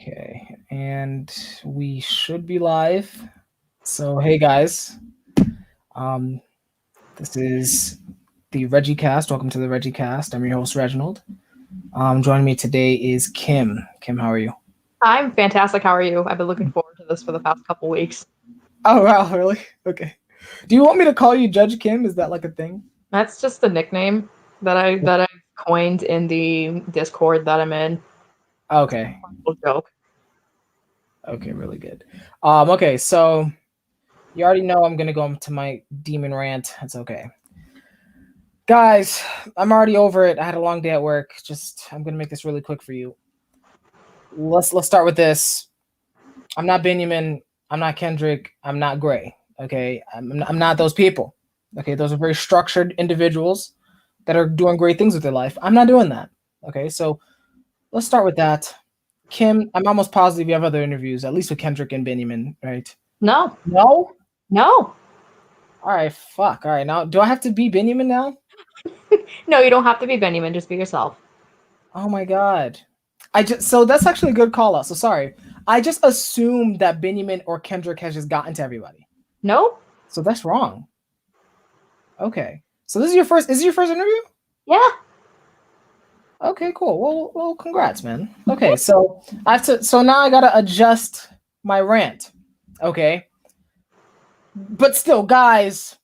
Okay, and we should be live. So, hey guys, um, this is the RegiCast. Welcome to the RegiCast. I'm your host Reginald. Joining me today is Kim. Kim, how are you? I'm fantastic. How are you? I've been looking forward to this for the past couple weeks. Oh wow, really? Okay. Do you want me to call you Judge Kim? Is that like a thing? That's just the nickname that I coined in the Discord that I'm in. Okay. Little joke. Okay, really good. Okay, so you already know I'm gonna go into my demon rant. It's okay. Guys, I'm already over it. I had a long day at work. I'm gonna make this really quick for you. Let's start with this. I'm not Benjamin. I'm not Kendrick. I'm not Gray. Okay, I'm not those people. Okay, those are very structured individuals that are doing great things with their life. I'm not doing that. Okay, so let's start with that. Kim, I'm almost positive you have other interviews, at least with Kendrick and Benjamin, right? No, No. no, All right, fuck. All right, now do I have to be Benjamin now? no. You don't have to be Benjamin. Just be yourself. Oh my god. So that's actually a good call out. So sorry. I just assumed that Benjamin or Kendrick has just gotten to everybody. No. So that's wrong. Okay. So this is your first. Is this your first interview? Yeah. Okay, cool. Well, congrats, man. Okay, so I have to. So now I gotta adjust my rant. Okay. But still, guys,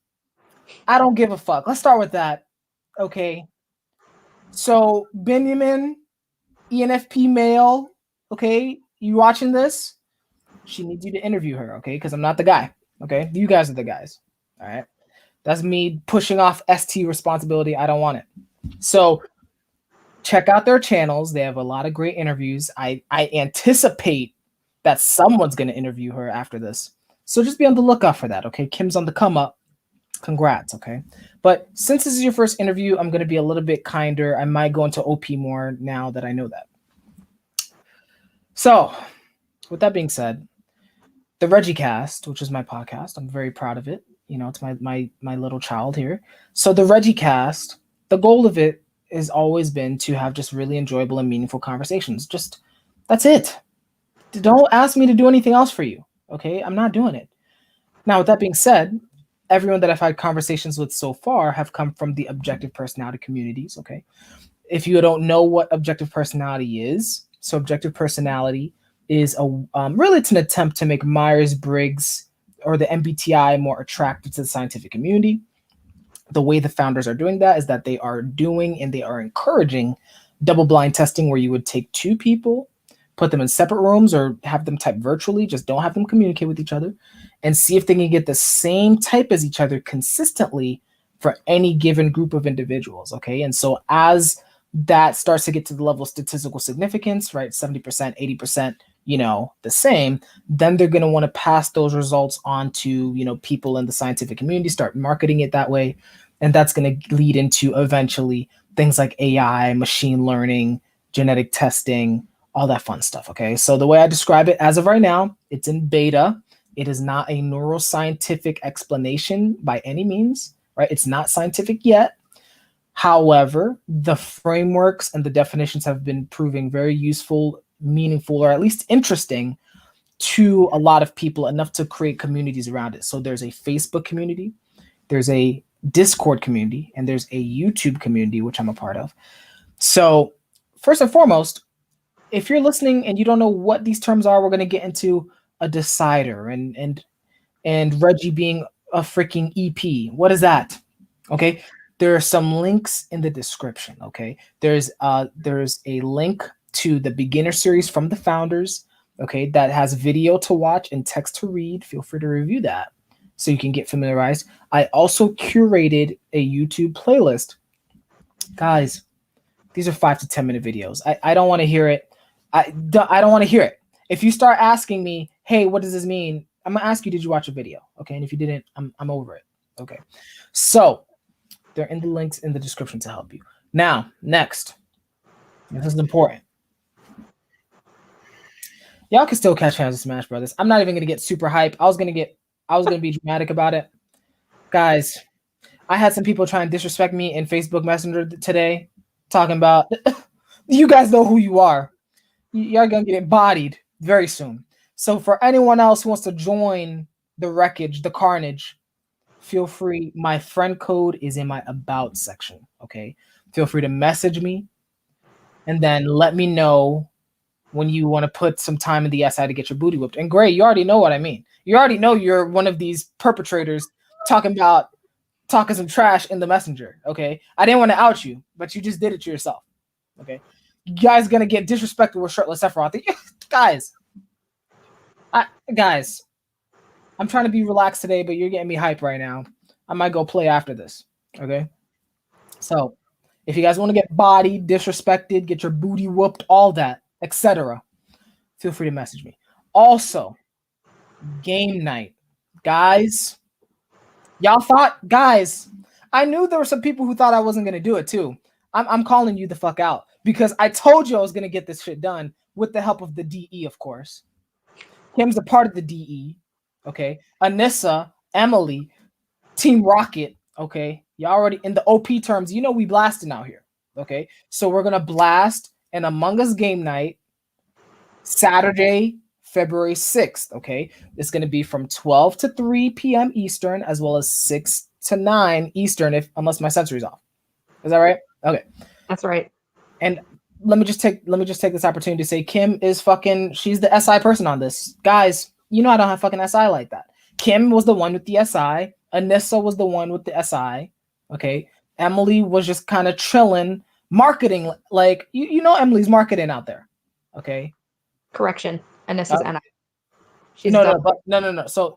I don't give a fuck. Let's start with that. Okay. So Benjamin, ENFP male. Okay, you watching this? She needs you to interview her. Okay, because I'm not the guy. Okay, you guys are the guys. All right. That's me pushing off ST responsibility. I don't want it. So check out their channels. They have a lot of great interviews. I anticipate that someone's going to interview her after this. So just be on the lookout for that. Okay. Kim's on the come up. Congrats. Okay. But since this is your first interview, I'm going to be a little bit kinder. I might go into OP more now that I know that. So with that being said, the RegiCast, which is my podcast, I'm very proud of it. You know, it's my little child here. So the RegiCast, the goal of it has always been to have just really enjoyable and meaningful conversations. Just that's it. Don't ask me to do anything else for you. Okay, I'm not doing it. Now, with that being said, everyone that I've had conversations with so far have come from the objective personality communities. Okay, if you don't know what objective personality is, so objective personality is really it's an attempt to make Myers-Briggs or the MBTI more attractive to the scientific community. The way the founders are doing that is that they are doing and they are encouraging double-blind testing, where you would take two people, put them in separate rooms or have them type virtually, just don't have them communicate with each other, and see if they can get the same type as each other consistently for any given group of individuals. Okay, and so as that starts to get to the level of statistical significance, right, 70%, 80%, the same, then they're going to want to pass those results on to, people in the scientific community, start marketing it that way. And that's going to lead into eventually things like AI, machine learning, genetic testing, all that fun stuff. Okay. So the way I describe it as of right now, it's in beta. It is not a neuroscientific explanation by any means, right? It's not scientific yet. However, the frameworks and the definitions have been proving very useful, meaningful, or at least interesting to a lot of people, enough to create communities around it. So there's a Facebook community, there's a Discord community, and there's a YouTube community, which I'm a part of. So first and foremost, if you're listening and you don't know what these terms are, we're going to get into a decider and Reggie being a freaking EP. What is that? Okay. There are some links in the description. Okay. There's a link to the beginner series from the founders. Okay. That has video to watch and text to read. Feel free to review that so you can get familiarized. I also curated a YouTube playlist. Guys, these are 5 to 10 minute videos. I don't want to hear it. I don't want to hear it. If you start asking me, hey, what does this mean? I'm going to ask you, did you watch a video? Okay. And if you didn't, I'm over it. Okay. So they're in the links in the description to help you. Now, next. This is important. Y'all can still catch fans of Smash Brothers. I'm not even going to get super hype. I was going to be dramatic about it. Guys, I had some people try and disrespect me in Facebook Messenger today, talking about, you guys know who you are. You're going to get bodied. very soon. So for anyone else who wants to join the wreckage, the carnage, feel free. My friend code is in my about section. Okay, feel free to message me, and then let me know when you want to put some time in the SI to get your booty whooped. And Gray, you already know what I mean. You already know you're one of these perpetrators talking some trash in the messenger. Okay, I didn't want to out you, but you just did it to yourself. Okay, you guys gonna get disrespected with shirtless Sephiroth. Guys, I'm trying to be relaxed today, but you're getting me hype right now. I might go play after this. Okay, so if you guys want to get bodied, disrespected, get your booty whooped, all that, etc., feel free to message me. Also, game night, guys. Guys, I knew there were some people who thought I wasn't gonna do it too. I'm calling you the fuck out because I told you I was gonna get this shit done with the help of the DE, of course. Kim's a part of the DE. Okay, Anissa, Emily, Team Rocket. Okay, you already in the OP terms. You know we blasting out here. Okay, so we're gonna blast an Among Us game night Saturday, February 6th. Okay, it's gonna be from 12 to 3 p.m. Eastern, as well as 6 to 9 Eastern, unless my sensory's off. Is that right? Okay, That's right. and let me just take this opportunity to say Kim is she's the SI person on this. Guys, you know I don't have fucking SI like that. Kim was the one with the SI. Anissa was the one with the SI. Okay. Emily was just kind of chilling, marketing, like you know Emily's marketing out there. Okay. Correction. And this is Anna. She's no. So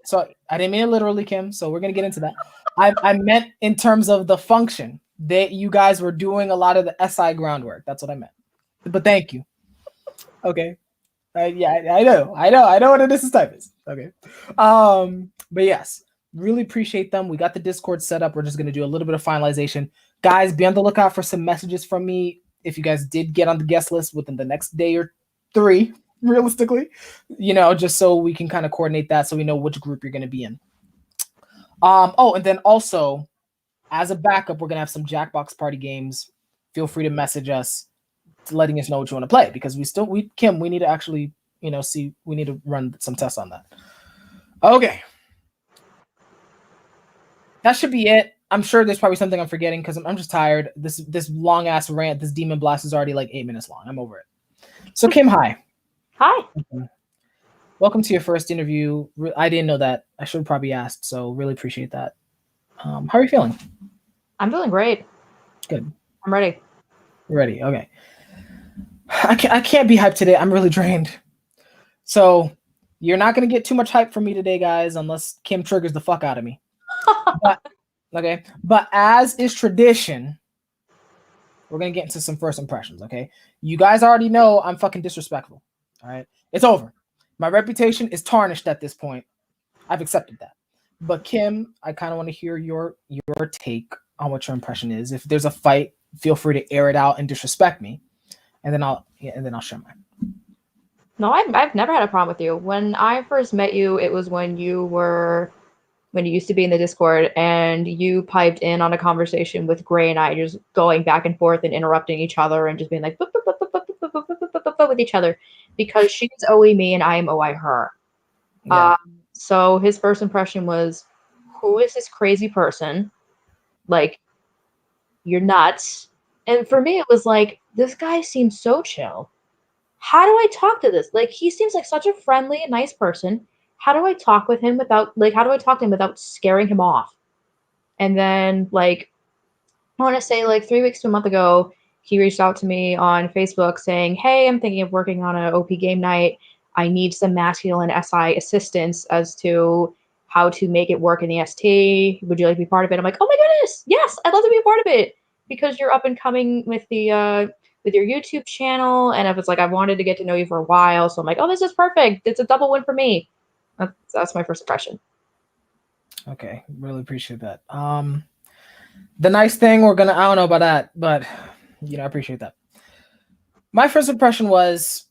I didn't mean it literally, Kim. So we're gonna get into that. I meant in terms of the function. You guys were doing a lot of the SI groundwork. That's what I meant. But thank you. Okay. Yeah, I know what a distance type is. Okay. But yes, really appreciate them. We got the Discord set up. We're just gonna do a little bit of finalization. Guys, be on the lookout for some messages from me if you guys did get on the guest list within the next day or 3, realistically. Just so we can kind of coordinate that so we know which group you're gonna be in. And then also, as a backup, we're gonna have some Jackbox party games. Feel free to message us letting us know what you want to play because Kim, we need to actually, we need to run some tests on that. Okay. That should be it. I'm sure there's probably something I'm forgetting because I'm just tired. This long ass rant, this demon blast is already like 8 minutes long. I'm over it. So Kim, hi. Hi. Welcome to your first interview. I didn't know that. I should have probably asked, so really appreciate that. How are you feeling? I'm feeling great. Good. I'm ready. Ready. Okay. I can't be hyped today. I'm really drained. So you're not going to get too much hype from me today, guys, unless Kim triggers the fuck out of me. But as is tradition, we're going to get into some first impressions, okay? You guys already know I'm fucking disrespectful, all right? It's over. My reputation is tarnished at this point. I've accepted that. But Kim, I kind of want to hear your take on what your impression is. If there's a fight, feel free to air it out and disrespect me. And then I'll share mine. No, I've never had a problem with you. When I first met you, it was when you used to be in the Discord and you piped in on a conversation with Gray and I, just going back and forth and interrupting each other and just being like with each other because she's OE me and I am OI her. Yeah. So his first impression was, who is this crazy person? Like, you're nuts. And for me, it was like, this guy seems so chill. How do I talk to this? Like, he seems like such a friendly and nice person. How do I talk to him without scaring him off? And then, like, I want to say, like, 3 weeks to a month ago, he reached out to me on Facebook saying, hey, I'm thinking of working on an OP game night. I need some masculine SI assistance as to how to make it work in the ST. Would you like to be part of it? I'm like, oh my goodness, yes, I'd love to be a part of it because you're up and coming with the with your YouTube channel. And if it's like, I've wanted to get to know you for a while. So I'm like, oh, this is perfect. It's a double win for me. That's my first impression. Okay. Really appreciate that. The nice thing I don't know about that, but I appreciate that. My first impression was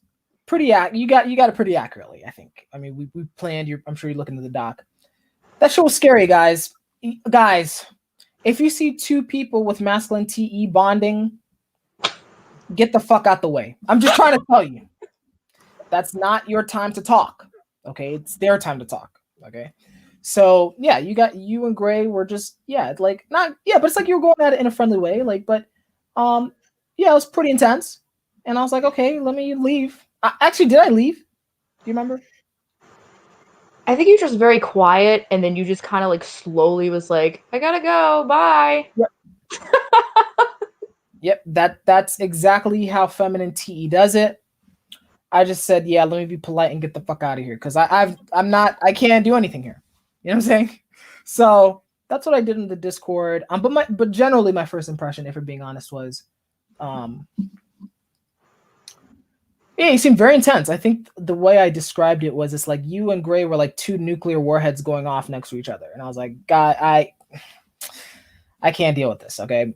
pretty you got it pretty accurately, I think. I mean, we planned I'm sure you're looking at the doc. That shit was scary, guys. Guys, if you see 2 people with masculine TE bonding, get the fuck out the way. I'm just trying to tell you. That's not your time to talk. Okay, it's their time to talk. Okay, so yeah, you and Gray were just like not but it's like you were going at it in a friendly way, like um yeah, it was pretty intense, and I was like, okay, let me leave. Actually, did I leave? Do you remember? I think you're just very quiet, and then you just kind of like slowly was like, I gotta go, bye. Yep. Yep, that's exactly how feminine TE does it. I just said, yeah, let me be polite and get the fuck out of here because I can't do anything here. You know what I'm saying? So that's what I did in the Discord. But generally my first impression, if we're being honest, was yeah, you seemed very intense. I think the way I described it was it's like you and Gray were like two nuclear warheads going off next to each other. And I was like, God, I can't deal with this. Okay.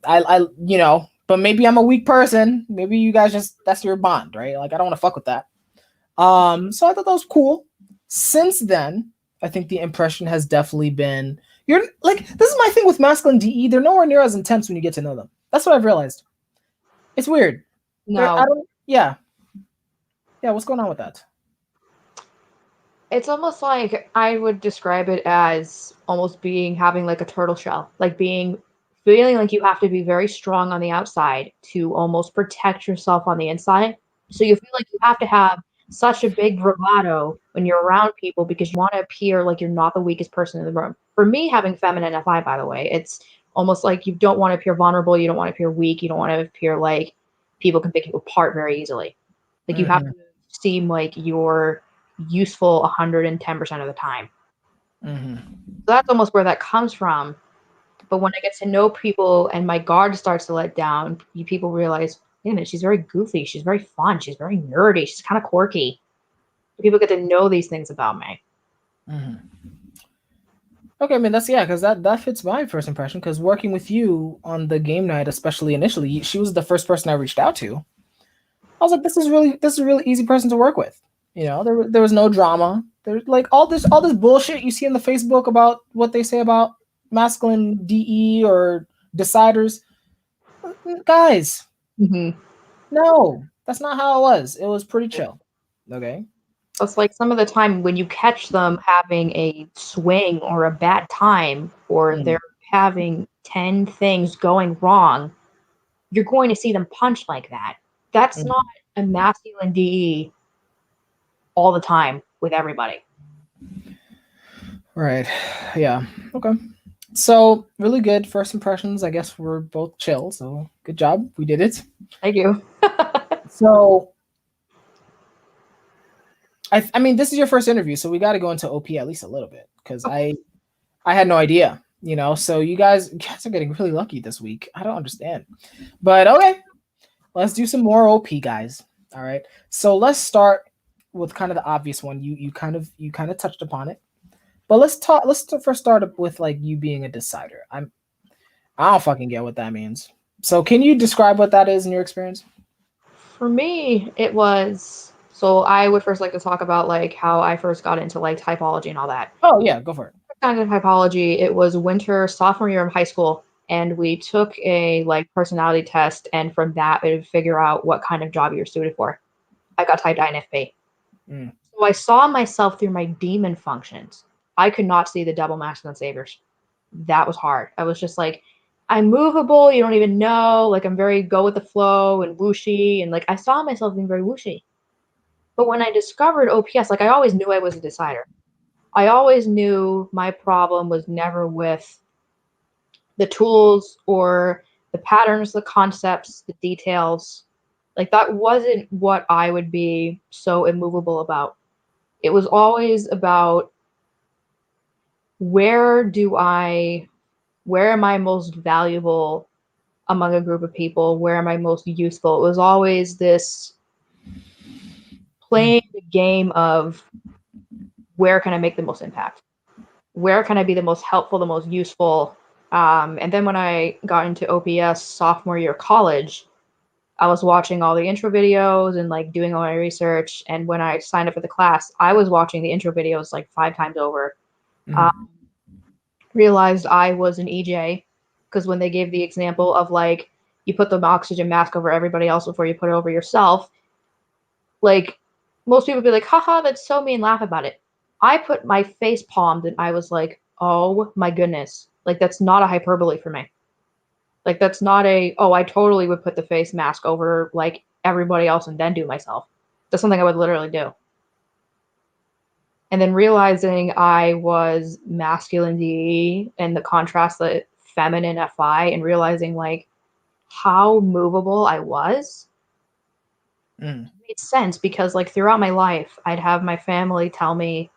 But maybe I'm a weak person. Maybe you guys that's your bond, right? Like I don't want to fuck with that. So I thought that was cool. Since then, I think the impression has definitely been you're like this is my thing with masculine DE. They're nowhere near as intense when you get to know them. That's what I've realized. It's weird. No, Yeah. What's going on with that? it's almost like I would describe it as almost having like a turtle shell, like feeling like you have to be very strong on the outside to almost protect yourself on the inside. So you feel like you have to have such a big bravado when you're around people because you want to appear like you're not the weakest person in the room. For me, having feminine FI, by the way, it's almost like you don't want to appear vulnerable, you don't want to appear weak, you don't want to appear like people can pick you apart very easily. Like you have to seem like you're useful 110% of the time. So that's almost where that comes from. But when I get to know people and my guard starts to let down, people realize, wait a minute, she's very goofy. She's very fun. She's very nerdy. She's kind of quirky. People get to know these things about me. Okay, I mean because that fits my first impression. Because working with you on the game night, especially initially, she was the first person I reached out to. I was like, this is a really easy person to work with. You know, there was no drama. There's like all this bullshit you see in the Facebook about what they say about masculine DE or deciders. Guys, no, that's not how it was. It was pretty chill. Okay. So it's like some of the time when you catch them having a swing or a bad time, or they're having 10 things going wrong, you're going to see them punch like that. That's not a masculine DE all the time with everybody. Right. Yeah. Okay. So really good first impressions. I guess we're both chill. So good job. We did it. Thank you. So I mean, this is your first interview, so we got to go into OP at least a little bit because I had no idea, you know. So you guys are getting really lucky this week. I don't understand, but okay, let's do some more OP, guys. All right. So let's start with kind of the obvious one. You kind of touched upon it, but let's first start up with like you being a decider. I don't fucking get what that means. So can you describe what that is in your experience? For me, it was so I would first like to talk about like how I first got into like typology and all that. Oh yeah, go for it. Kind of typology. It was winter sophomore year of high school, and we took a like personality test, and from that we would figure out what kind of job you're suited for. I got type INFP. So I saw myself through my demon functions. I could not see the double masculine saviors. That was hard. I was just like, I'm movable. You don't even know. Like I'm very go with the flow and whooshy, and like I saw myself being very whooshy. But when I discovered OPS, like I always knew I was a decider. I always knew my problem was never with the tools or the patterns, the concepts, the details. Like that wasn't what I would be so immovable about. It was always about where am I most valuable among a group of people? Where am I most useful? It was always this playing the game of where can I make the most impact? Where can I be the most helpful, the most useful? And then when I got into OPS sophomore year of college, I was watching all the intro videos and like doing all my research. And when I signed up for the class, I was watching the intro videos like 5 times over. Realized I was an EJ because when they gave the example of like you put the oxygen mask over everybody else before you put it over yourself, like most people would be like, haha, that's so mean, laugh about it. I put my face palmed and I was like, oh my goodness. Like, that's not a hyperbole for me. Like, that's not a, oh, I totally would put the face mask over like everybody else and then do myself. That's something I would literally do. And then realizing I was masculine DE and the contrast that feminine FI, and realizing like how movable I was made sense, because like throughout my life, I'd have my family tell me,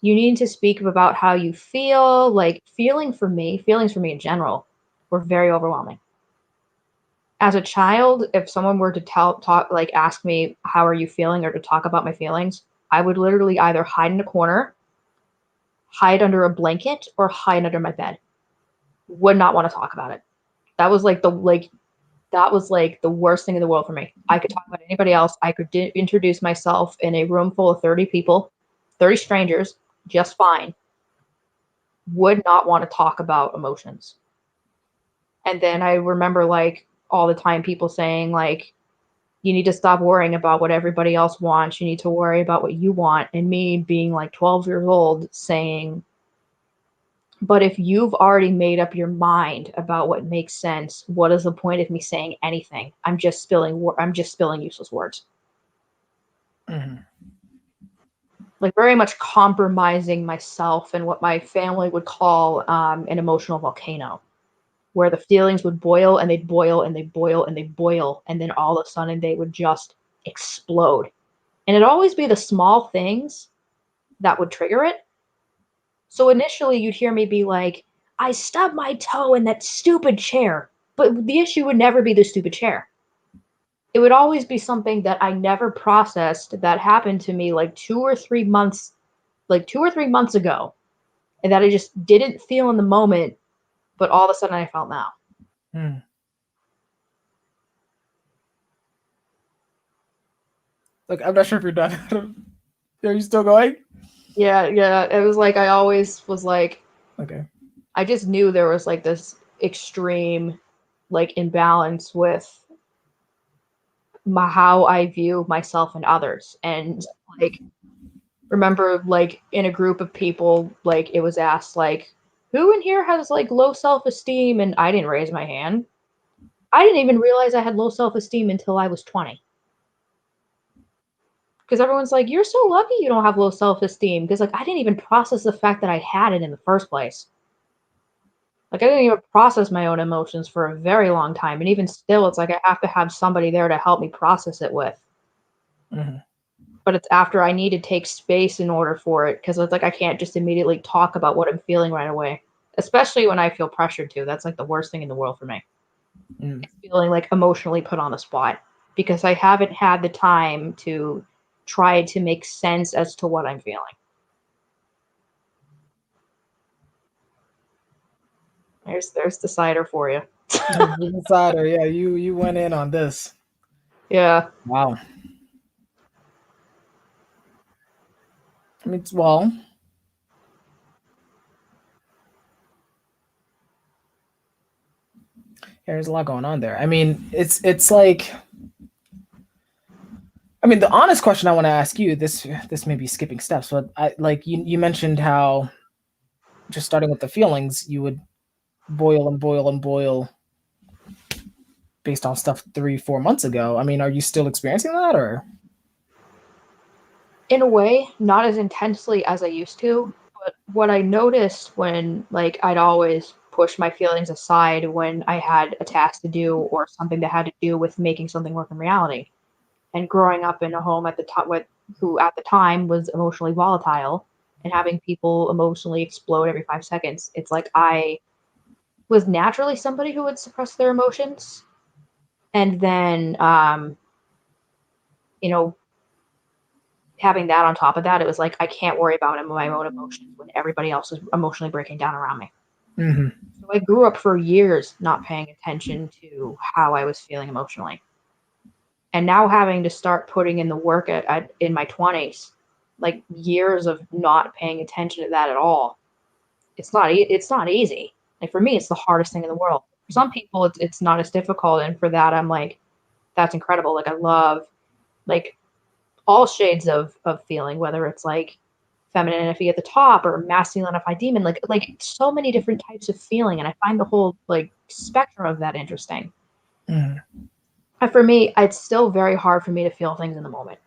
you need to speak about how you feel. Like feelings for me in general were very overwhelming. As a child, if someone were to like ask me, how are you feeling, or to talk about my feelings, I would literally either hide in a corner, hide under a blanket, or hide under my bed. Would not want to talk about it. That was like the worst thing in the world for me. I could talk about anybody else. I could introduce myself in a room full of 30 people, 30 strangers, just fine. Would not want to talk about emotions. And then I remember like all the time people saying like, you need to stop worrying about what everybody else wants. You need to worry about what you want. And me being like 12 years old saying, but if you've already made up your mind about what makes sense, what is the point of me saying anything? I'm just spilling useless words. Mm-hmm. Like very much compromising myself and what my family would call an emotional volcano, where the feelings would boil and they'd boil and they'd boil and they'd boil, and then all of a sudden they would just explode. And it'd always be the small things that would trigger it. So initially you'd hear me be like, I stubbed my toe in that stupid chair. But the issue would never be the stupid chair. It would always be something that I never processed that happened to me like 2 or 3 months ago, and that I just didn't feel in the moment, but all of a sudden I felt now. Mm. Look, I'm not sure if you're done. Are you still going? Yeah, yeah. It was like I always was like, Okay. I just knew there was like this extreme like imbalance with how I view myself and others. And like remember like in a group of people, like it was asked like, who in here has like low self-esteem? And I didn't raise my hand. I didn't even realize I had low self-esteem until I was 20. Because everyone's like, you're so lucky you don't have low self-esteem. Because like I didn't even process the fact that I had it in the first place. Like I didn't even process my own emotions for a very long time. And even still, it's like I have to have somebody there to help me process it with. Mm-hmm. But it's after I need to take space in order for it, because it's like I can't just immediately talk about what I'm feeling right away, especially when I feel pressured to. That's like the worst thing in the world for me. Mm. It's feeling like emotionally put on the spot because I haven't had the time to try to make sense as to what I'm feeling. There's the cider for you. Insider, yeah, you went in on this. Yeah. Wow. I mean, well, there's a lot going on there. I mean, it's like, I mean, the honest question I want to ask you, this may be skipping steps, but I like you mentioned how just starting with the feelings, you would boil and boil and boil based on stuff 3 4 months ago. I mean, are you still experiencing that, or? In a way, not as intensely as I used to, but what I noticed when like I'd always push my feelings aside when I had a task to do or something that had to do with making something work in reality. And growing up in a home at the time with who at the time was emotionally volatile and having people emotionally explode every 5 seconds, it's like I was naturally somebody who would suppress their emotions. And then you know, having that on top of that, it was like I can't worry about my own emotions when everybody else is emotionally breaking down around me. Mm-hmm. So I grew up for years not paying attention to how I was feeling emotionally. And now having to start putting in the work in my 20s, like years of not paying attention to that at all. It's not easy. Like for me, it's the hardest thing in the world. For some people, it's not as difficult, and for that, I'm like, that's incredible. Like I love like all shades of feeling, whether it's like feminine energy at the top or masculine demon, like so many different types of feeling, and I find the whole like spectrum of that interesting. Mm. And for me, it's still very hard for me to feel things in the moment.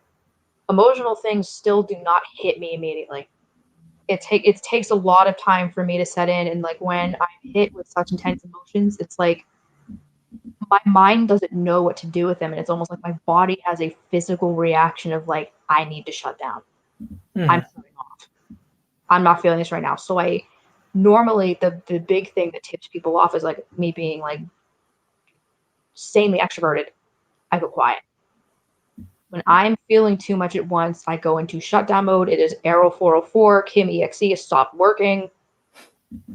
Emotional things still do not hit me immediately. It takes a lot of time for me to set in, and like when I'm hit with such intense emotions, it's like my mind doesn't know what to do with them, and it's almost like my body has a physical reaction of like, I need to shut down. I'm Mm. shutting off. I'm not feeling this right now. So I normally the big thing that tips people off is like me being like sanely extroverted. I go quiet. When I'm feeling too much at once, I go into shutdown mode. It is arrow 404, Kim EXE has stopped working.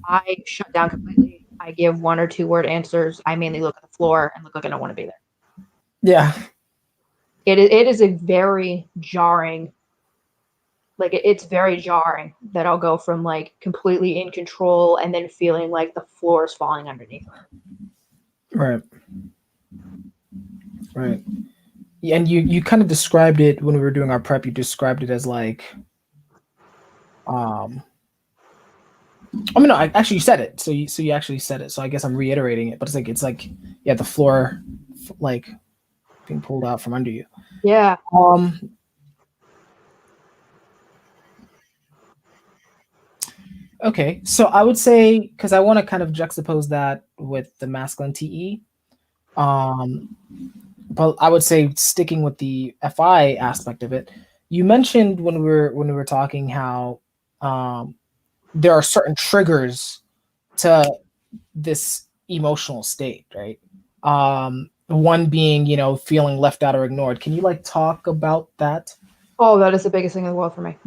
I shut down completely. I give 1 or 2 word answers. I mainly look at the floor and look like I don't want to be there. Yeah. It is a very jarring, like it's very jarring that I'll go from like completely in control and then feeling like the floor is falling underneath. Right. Right. Yeah, and you kind of described it when we were doing our prep. You described it as like, um, I mean, no, actually you said it. So you actually said it. So I guess I'm reiterating it, but it's like yeah, the floor, like being pulled out from under you. Yeah. Okay, so I would say because I want to kind of juxtapose that with the masculine TE. Um, but I would say sticking with the FI aspect of it. You mentioned when we were talking how there are certain triggers to this emotional state, right? One being, feeling left out or ignored. Can you like talk about that? Oh, that is the biggest thing in the world for me.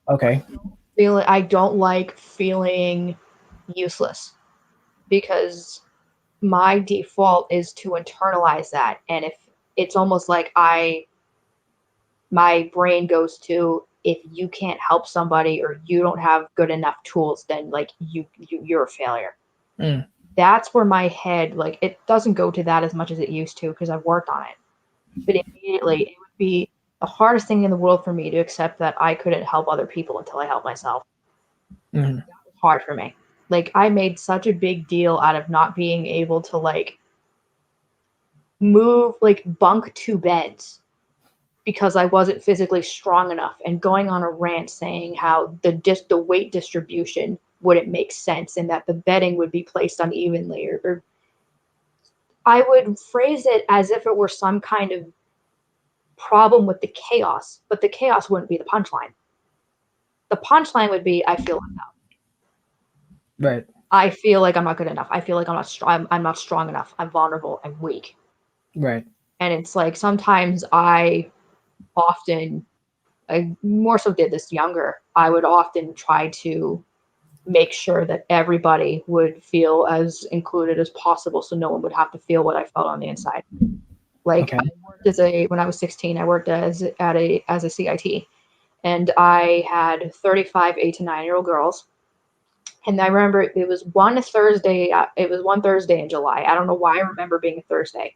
Okay. I don't like feeling useless because my default is to internalize that, and if it's almost like my brain goes to, if you can't help somebody or you don't have good enough tools, then like you're a failure. Mm. That's where my head, like, it doesn't go to that as much as it used to because I've worked on it, but immediately it would be the hardest thing in the world for me to accept that I couldn't help other people until I helped myself. Mm. That was hard for me. Like, I made such a big deal out of not being able to like move, like bunk 2 beds because I wasn't physically strong enough, and going on a rant saying how the weight distribution wouldn't make sense and that the bedding would be placed unevenly, or I would phrase it as if it were some kind of problem with the chaos, but the chaos wouldn't be the punchline. The punchline would be, I feel left out. Right. I feel like I'm not good enough. I feel like I'm not strong enough. I'm vulnerable. I'm weak. Right. And it's like sometimes often, I more so did this younger. I would often try to make sure that everybody would feel as included as possible, so no one would have to feel what I felt on the inside. Like, Okay. I worked when I was 16, I worked as a CIT, and I had 35 8 to 9 year old girls. And I remember it was one Thursday. It was one Thursday in July. I don't know why I remember being a Thursday,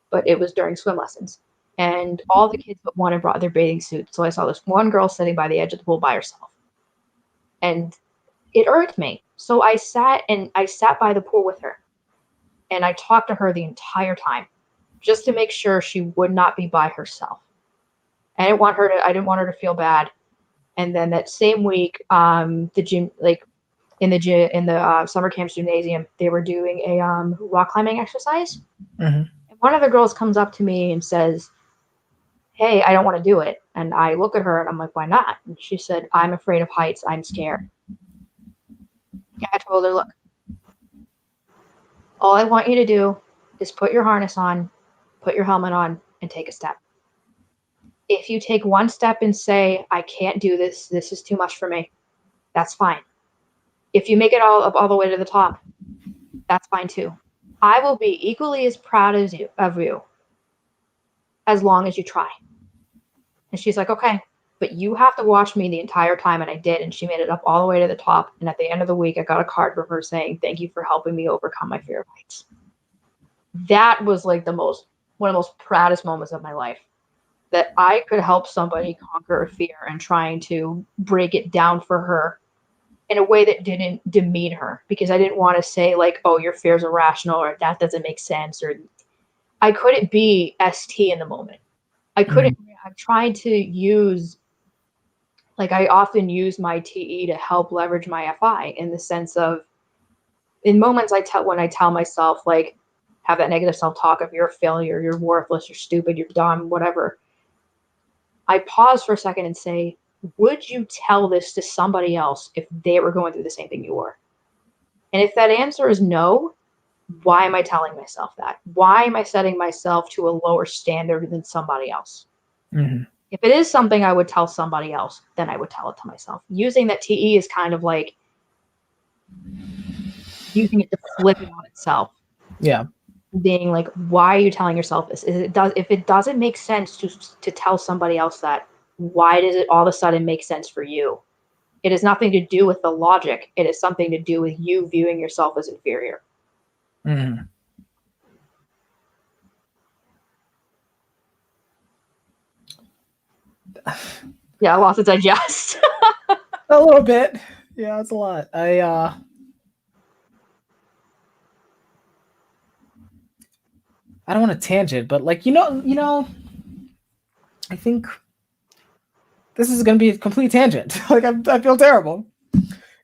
but it was during swim lessons. And all the kids but one had brought their bathing suits. So I saw this one girl sitting by the edge of the pool by herself. And it irked me. So I sat by the pool with her, and I talked to her the entire time just to make sure she would not be by herself. I didn't want her to feel bad. And then that same week, the gym, like in the summer camp's gymnasium, they were doing a rock climbing exercise. Mm-hmm. And one of the girls comes up to me and says, "Hey, I don't want to do it." And I look at her and I'm like, "Why not?" And she said, "I'm afraid of heights. I'm scared." And I told her, "Look, all I want you to do is put your harness on, put your helmet on, and take a step. If you take one step and say, I can't do this, this is too much for me, that's fine. If you make it all up all the way to the top, that's fine too. I will be equally as proud of you as long as you try." And she's like, "Okay, but you have to watch me the entire time." And I did. And she made it up all the way to the top. And at the end of the week, I got a card from her saying, "Thank you for helping me overcome my fear of heights." That was like one of the most proudest moments of my life. that I could help somebody conquer a fear and trying to break it down for her in a way that didn't demean her, because I didn't want to say like, oh, your fear is irrational or that doesn't make sense, or I couldn't be ST in the moment. I couldn't. I'm trying to use, like, I often use my TE to help leverage my FI in the sense of, in moments when I tell myself, like, have that negative self-talk of you're a failure, you're worthless, you're stupid, you're dumb, whatever. I pause for a second and say, would you tell this to somebody else if they were going through the same thing you were? And if that answer is no, why am I telling myself that? Why am I setting myself to a lower standard than somebody else? Mm-hmm. If it is something I would tell somebody else, then I would tell it to myself. Using that TE is kind of like using it to flip it on itself. Yeah. Being like, why are you telling yourself this? If it doesn't make sense to tell somebody else that, why does it all of a sudden make sense for you? It has nothing to do with the logic. It is something to do with you viewing yourself as inferior. Mm-hmm. Yeah, a lot to digest. A little bit. Yeah, it's a lot. I don't want to tangent, but like I think this is gonna be a complete tangent. Like I feel terrible,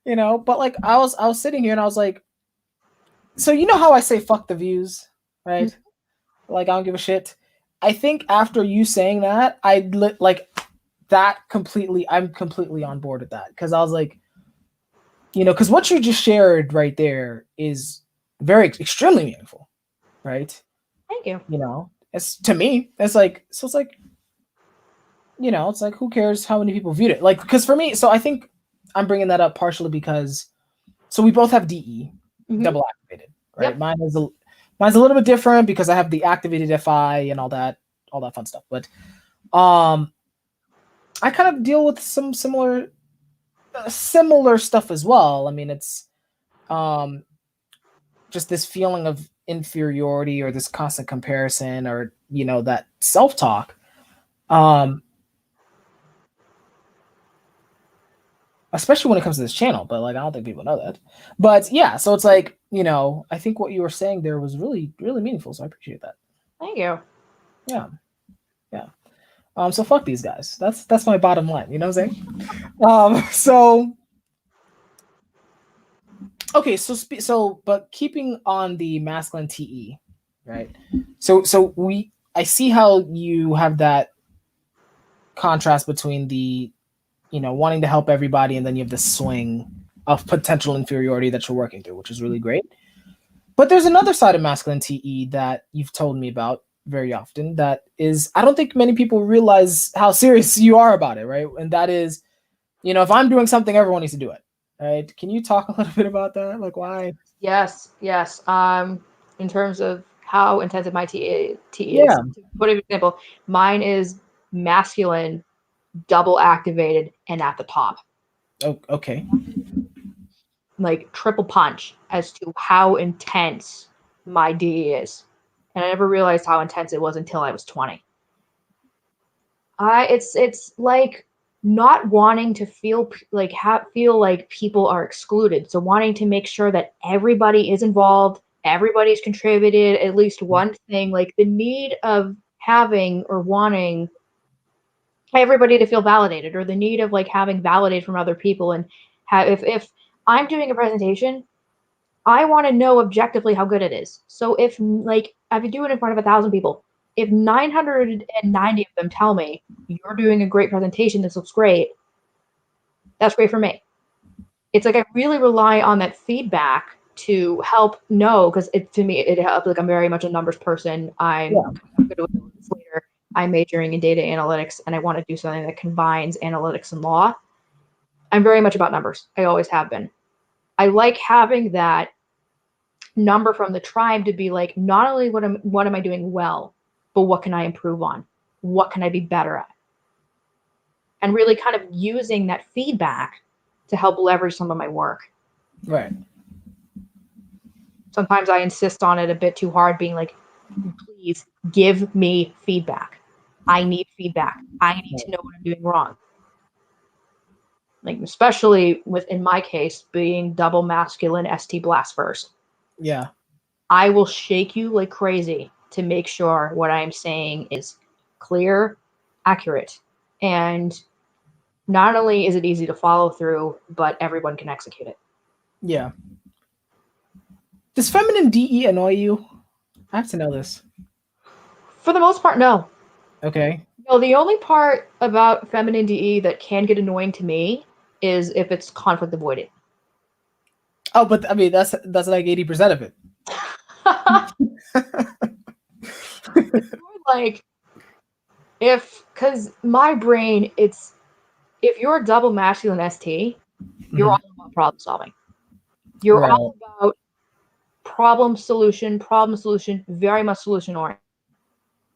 But like I was sitting here and I was like, so you know how I say fuck the views, right? Like I don't give a shit. I think after you saying that, like that completely. I'm completely on board with that because I was like, because what you just shared right there is very extremely meaningful, right? Thank you. It's to me, it's like so. It's like it's like who cares how many people viewed it? Like because for me, so I think I'm bringing that up partially because so we both have DE double activated, right? Yep. Mine's a little bit different because I have the activated FI and all that fun stuff. But I kind of deal with some similar stuff as well. I mean, it's just this feeling of inferiority or this constant comparison or that self-talk. Especially when it comes to this channel, but like I don't think people know that. But yeah, so it's like, I think what you were saying there was really, really meaningful. So I appreciate that. Thank you. Yeah. Yeah. So fuck these guys. That's my bottom line. You know what I'm saying? So okay, but keeping on the masculine TE, right? So I see how you have that contrast between the wanting to help everybody, and then you have the swing of potential inferiority that you're working through, which is really great. But there's another side of masculine TE that you've told me about very often that is, I don't think many people realize how serious you are about it, right? And that is, if I'm doing something, everyone needs to do it, right? Can you talk a little bit about that? Like why? Yes. In terms of how intensive my TE Yeah. is, to put an example, mine is masculine, double activated, and at the top. Oh, okay. Like triple punch as to how intense my DE is. And I never realized how intense it was until I was 20. It's like not wanting to feel like people are excluded. So wanting to make sure that everybody is involved, everybody's contributed at least one thing, like the need of having or wanting everybody to feel validated, or the need of like having validated from other people. And if I'm doing a presentation, I want to know objectively how good it is. So if like I've been doing it in front of 1,000 people, if 990 of them tell me you're doing a great presentation, this looks great, that's great for me. It's like I really rely on that feedback to help know, because to me it helps. Like I'm very much a numbers person. I'm good with this later. I'm majoring in data analytics, and I want to do something that combines analytics and law. I'm very much about numbers. I always have been. I like having that number from the tribe to be like, not only what am I doing well, but what can I improve on? What can I be better at? And really kind of using that feedback to help leverage some of my work. Right. Sometimes I insist on it a bit too hard, being like, please give me feedback. I need feedback. I need Right. to know what I'm doing wrong. Like, especially with, in my case, being double masculine ST blast first. Yeah. I will shake you like crazy to make sure what I'm saying is clear, accurate, and not only is it easy to follow through, but everyone can execute it. Yeah. Does feminine DE annoy you? I have to know this. For the most part, no. Okay. No, the only part about feminine DE that can get annoying to me is if it's conflict avoided. Oh, but I mean that's like 80% of it. It's more like if, because my brain, it's, if you're a double masculine ST, you're Mhm. all about problem solving. You're Right. all about problem solution, very much solution oriented.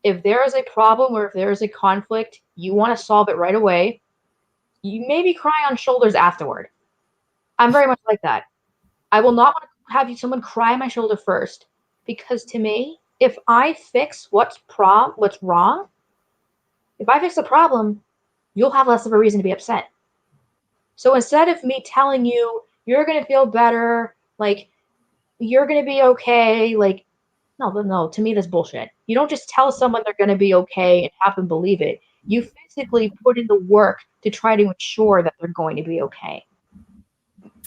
If there is a problem or if there is a conflict, you want to solve it right away. You maybe cry on shoulders afterward. I'm very much like that. I will not want to have someone cry on my shoulder first, because to me, if I fix what's wrong, if I fix the problem, you'll have less of a reason to be upset. So instead of me telling you you're gonna feel better, like you're gonna be okay, like no, no, to me that's bullshit. You don't just tell someone they're gonna be okay and have them believe it. You physically put in the work to try to ensure that they're going to be okay.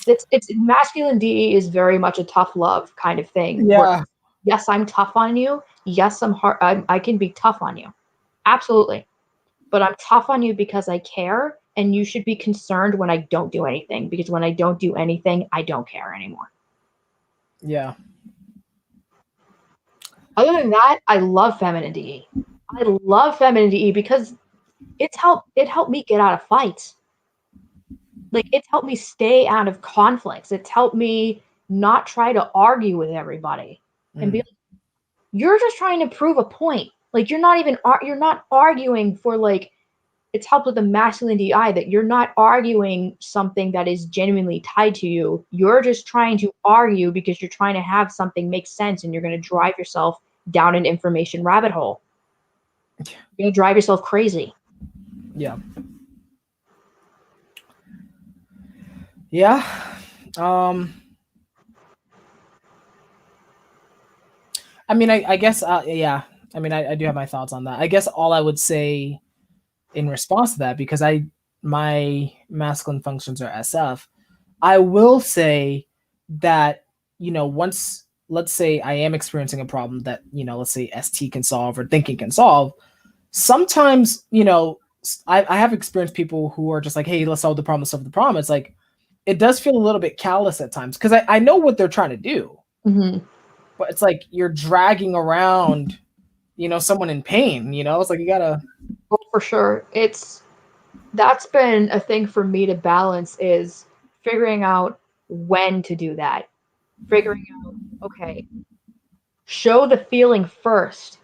It's masculine DE is very much a tough love kind of thing. Where Yeah. yes, I'm tough on you. Yes, I'm hard. I can be tough on you, absolutely. But I'm tough on you because I care, and you should be concerned when I don't do anything. Because when I don't do anything, I don't care anymore. Yeah. Other than that, I love feminine DE. I love feminine DE because it helped me get out of fights. Like it's helped me stay out of conflicts. It's helped me not try to argue with everybody and be Mm. like, you're just trying to prove a point. Like you're not arguing for like, it's helped with the masculine DI that you're not arguing something that is genuinely tied to you. You're just trying to argue because you're trying to have something make sense, and you're going to drive yourself down an information rabbit hole. You're going to drive yourself crazy. Yeah. Yeah. Um I mean I guess yeah. I mean I do have my thoughts on that. I guess all I would say in response to that, because my masculine functions are SF, I will say that, once, let's say I am experiencing a problem that, let's say ST can solve or thinking can solve, sometimes, I have experienced people who are just like, hey, let's solve the problem, solve the problem. It's like, it does feel a little bit callous at times because I know what they're trying to do, Mm-hmm. but it's like you're dragging around, someone in pain, it's like you gotta, Well, for sure. That's been a thing for me to balance, is figuring out when to do that. Figuring out, okay, show the feeling first.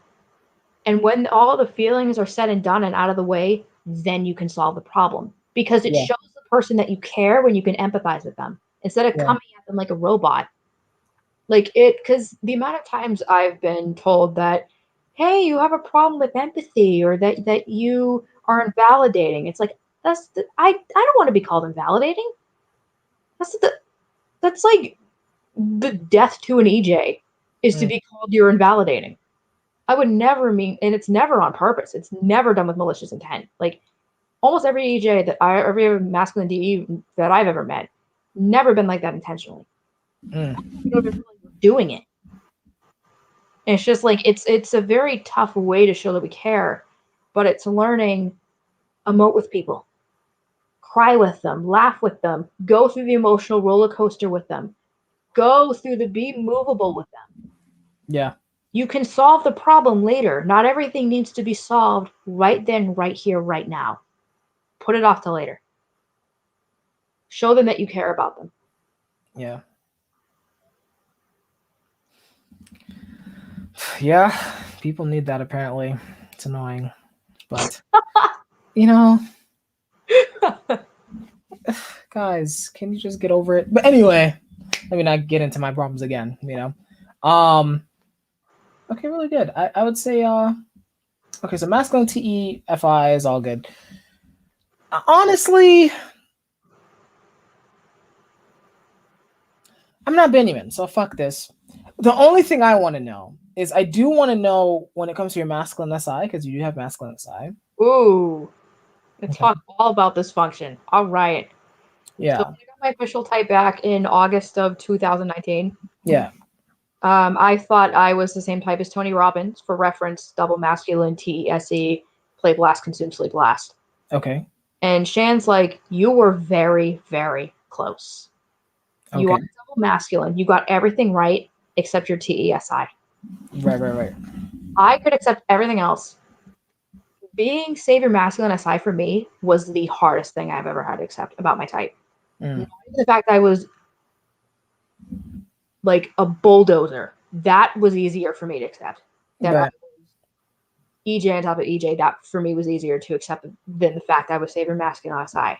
And when all the feelings are said and done and out of the way, then you can solve the problem. Because it yeah, shows the person that you care when you can empathize with them instead of yeah, coming at them like a robot. Like it, because the amount of times I've been told that, hey, you have a problem with empathy, or that you are invalidating. It's like, I don't want to be called invalidating. That's the, that's like the death to an EJ, is to mm, be called you're invalidating. I would never mean, and it's never on purpose. It's never done with malicious intent. Like almost every EJ every masculine DE that I've ever met, never been like that intentionally. mm, You don't even feel like we're doing it. And it's just like it's a very tough way to show that we care, but it's learning, emote with people, cry with them, laugh with them, go through the emotional roller coaster with them, go through the be movable with them. yeah, You can solve the problem later. Not everything needs to be solved right then, right here, right now. Put it off till later. Show them that you care about them. yeah, yeah. People need that apparently. It's annoying, but you know, guys, can you just get over it? But anyway, let me not get into my problems again. Um, okay, really good. I would say Okay, so masculine TEFI is all good. Honestly, I'm not Benjamin, so fuck this. The only thing I want to know is I do want to know when it comes to your masculine SI, because you do have masculine SI. Ooh, let's Okay. talk all about this function. All right. Yeah. So I got my official type back in August of 2019. Yeah. I thought I was the same type as Tony Robbins. For reference, double masculine, TESE, play blast, consume, sleep, blast. Okay. And Shan's like, you were very, very close. You Okay. are double masculine. You got everything right except your TESI. Right. I could accept everything else. Being savior masculine SI for me was the hardest thing I've ever had to accept about my type. Mm. The fact that I was like a bulldozer, that was easier for me to accept. That I Right. was EJ on top of EJ, that for me was easier to accept than the fact I was savior masculine SI.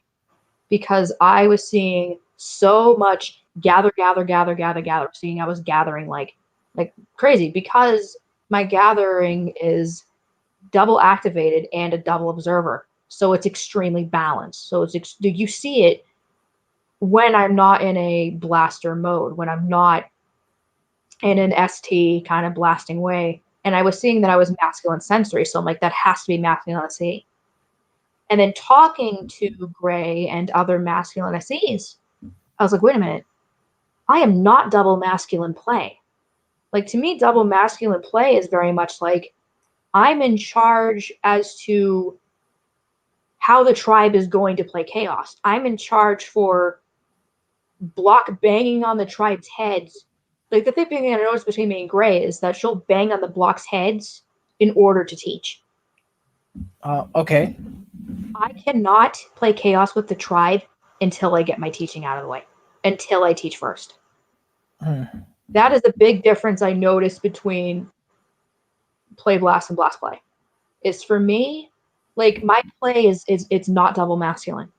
Because I was seeing so much gather. Seeing I was gathering like crazy because my gathering is double activated and a double observer. So it's extremely balanced. So you see it when I'm not in a blaster mode, when I'm not in an ST kind of blasting way. And I was seeing that I was masculine sensory. So I'm like, that has to be masculine SE. And then talking to Gray and other masculine SEs, I was like, wait a minute, I am not double masculine play. Like, to me, double masculine play is very much like I'm in charge as to how the tribe is going to play chaos. I'm in charge for block banging on the tribe's heads. Like, the thing I noticed between me and Gray is that she'll bang on the block's heads in order to teach. Okay. I cannot play chaos with the tribe until I get my teaching out of the way, until I teach first. Mm. That is the big difference I noticed between play blast and blast play. Is for me, like my play is it's not double masculine.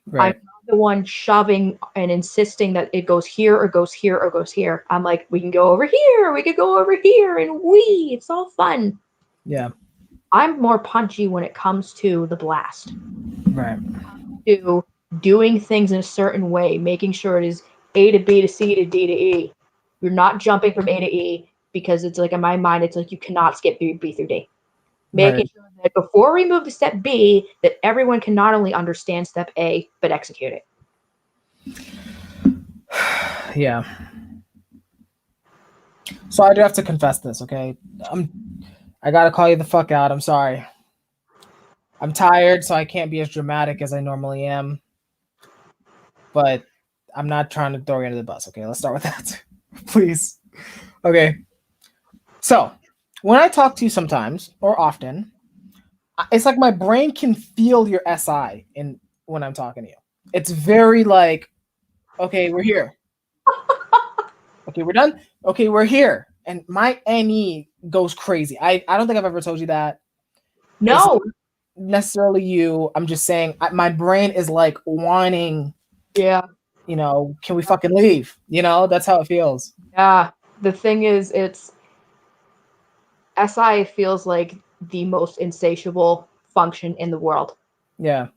Right. I'm not the one shoving and insisting that it goes here or goes here or goes here. I'm like, we can go over here, we could go over here, and it's all fun. Yeah. I'm more punchy when it comes to the blast. Right. To doing things in a certain way, making sure it is A to B to C to D to E. You're not jumping from A to E because it's like in my mind, it's like you cannot skip B through D. Making Right. sure that before we move to step B, that everyone can not only understand step A, but execute it. Yeah. So I do have to confess this, okay? I gotta call you the fuck out. I'm sorry. I'm tired, so I can't be as dramatic as I normally am. But I'm not trying to throw you under the bus, okay? Let's start with that. Please. Okay. So when I talk to you sometimes or often, it's like my brain can feel your SI in when I'm talking to you. It's very like, okay, we're here. Okay, we're done. Okay, we're here. And my NE goes crazy. I don't think I've ever told you that. It's No. not necessarily you. I'm just saying my brain is like wanting, Yeah. can we fucking leave? That's how it feels. Yeah. The thing is, it's SI feels like the most insatiable function in the world. Yeah.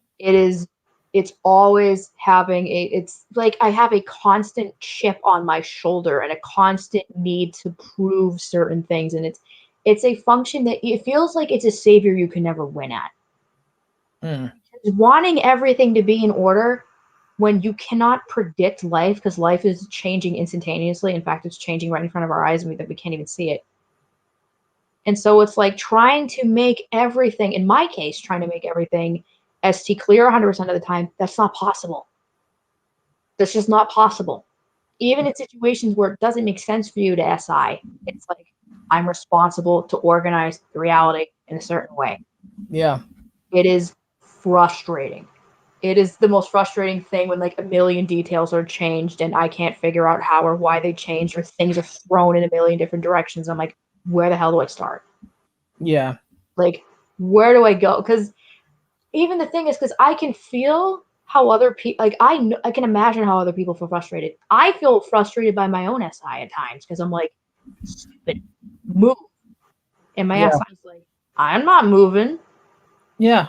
It's always having it's like I have a constant chip on my shoulder and a constant need to prove certain things. And it's a function that it feels like it's a savior you can never win at. Mm. Wanting everything to be in order when you cannot predict life because life is changing instantaneously. In fact, it's changing right in front of our eyes and that we can't even see it. And so it's like trying to make everything, in my case, trying to make everything ST clear 100% of the time. That's not possible. That's just not possible. Even in situations where it doesn't make sense for you to SI, it's like I'm responsible to organize the reality in a certain way. Yeah. It is frustrating. It is the most frustrating thing when like a million details are changed and I can't figure out how or why they changed or things are thrown in a million different directions. I'm like, where the hell do I start? Yeah. Like, where do I go? Because even the thing is, because I can feel how other people, like, I can imagine how other people feel frustrated. I feel frustrated by my own SI at times because I'm like, stupid, move. And my Yeah. SI is like, I'm not moving. Yeah.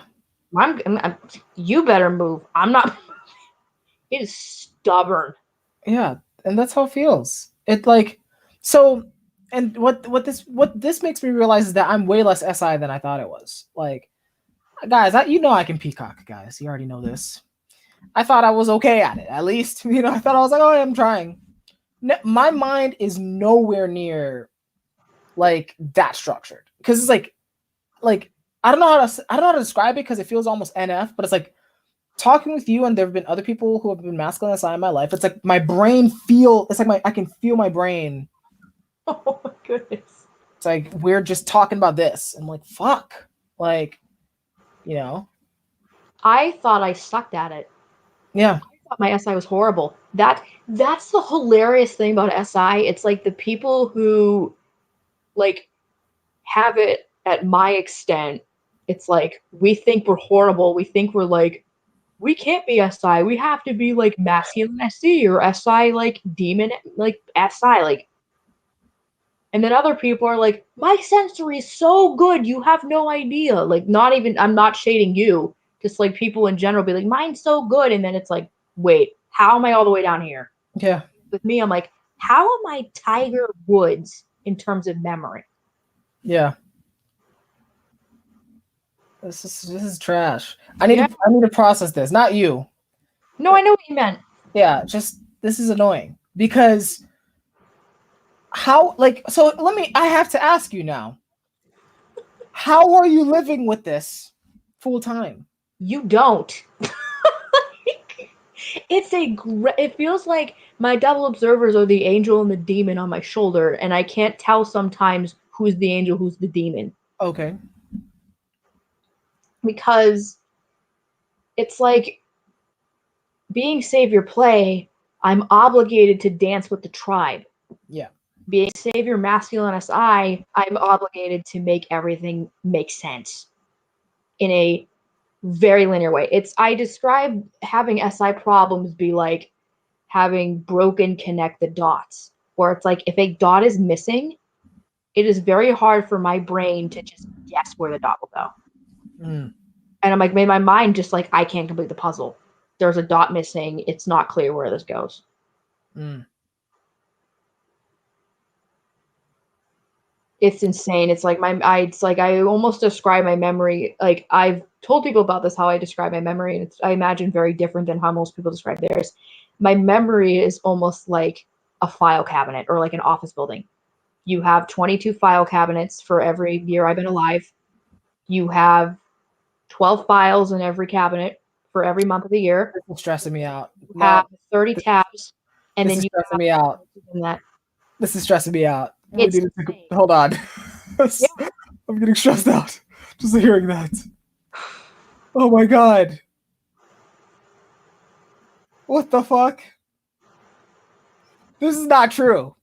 You better move. I'm not. It is stubborn. Yeah, and that's how it feels. It like so and what this makes me realize is that I'm way less SI than I thought it was. Like guys, you know I can peacock, guys. You already know this. I thought I was okay at it. At least, I thought I was like, "Oh, I'm trying." My mind is nowhere near like that structured because it's like I don't know how to describe it because it feels almost NF, but it's like talking with you and there have been other people who have been masculine aside in my life. It's like my brain I can feel my brain. Oh my goodness. It's like we're just talking about this. I'm like, fuck. Like, you know. I thought I sucked at it. Yeah. I thought my SI was horrible. That's the hilarious thing about SI. It's like the people who like have it at my extent. It's like we think we're horrible. We think we're like we can't be SI. We have to be like masculine SC or SI like demon like SI like. And then other people are like, my sensory is so good, you have no idea. Like, not even, I'm not shading you. Just like people in general be like, mine's so good. And then it's like, wait, how am I all the way down here? Yeah. With me, I'm like, how am I Tiger Woods in terms of memory? Yeah. This is trash. Yeah. I need to process this. Not you. No, I know what you meant. Yeah, just this is annoying because how like so I have to ask you now. How are you living with this full time? You don't. It feels like my double observers are the angel and the demon on my shoulder, and I can't tell sometimes who's the angel, who's the demon. Okay. Because it's like being savior play, I'm obligated to dance with the tribe. Yeah. Being savior masculine SI, I'm obligated to make everything make sense in a very linear way. I describe having SI problems be like having broken connect the dots, where it's like if a dot is missing, it is very hard for my brain to just guess where the dot will go. Mm. And I'm like, made my mind just like I can't complete the puzzle. There's a dot missing. It's not clear where this goes. Mm. It's insane. It's like I almost describe my memory. Like I've told people about this how I describe my memory, and I imagine very different than how most people describe theirs. My memory is almost like a file cabinet or like an office building. You have 22 file cabinets for every year I've been alive. You have 12 files in every cabinet for every month of the year. This is stressing me out. You No, have 30 tabs, and this then is you stressing have me out. that. This is stressing me out. It's insane. Hold on. Yeah. I'm getting stressed out just hearing that. Oh my god. What the fuck? This is not true.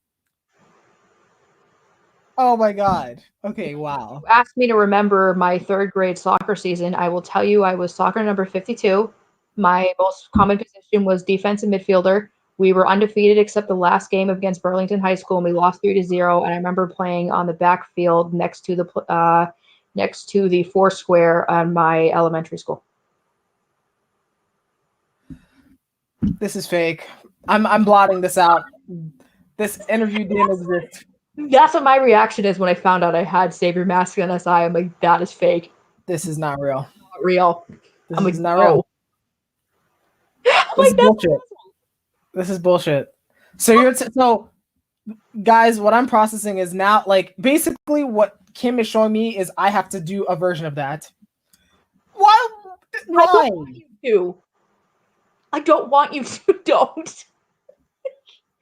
Oh my god. Okay, wow. Asked me to remember my third grade soccer season, I will tell you I was soccer number 52. My most common position was defensive midfielder. We were undefeated except the last game against Burlington High School, and we lost 3-0. And I remember playing on the backfield next to the Foursquare on my elementary school. This is fake. I'm blotting this out. This interview didn't exist. That's what my reaction is when I found out I had Savior Masculine SI. I'm like, that is fake. This is not real. Not real. This I'm is like, not no. real. I'm This like, is that's bullshit. This is bullshit. So guys, what I'm processing is now like basically what Kim is showing me is I have to do a version of that. Why? I don't want you to. I don't want you to. Don't.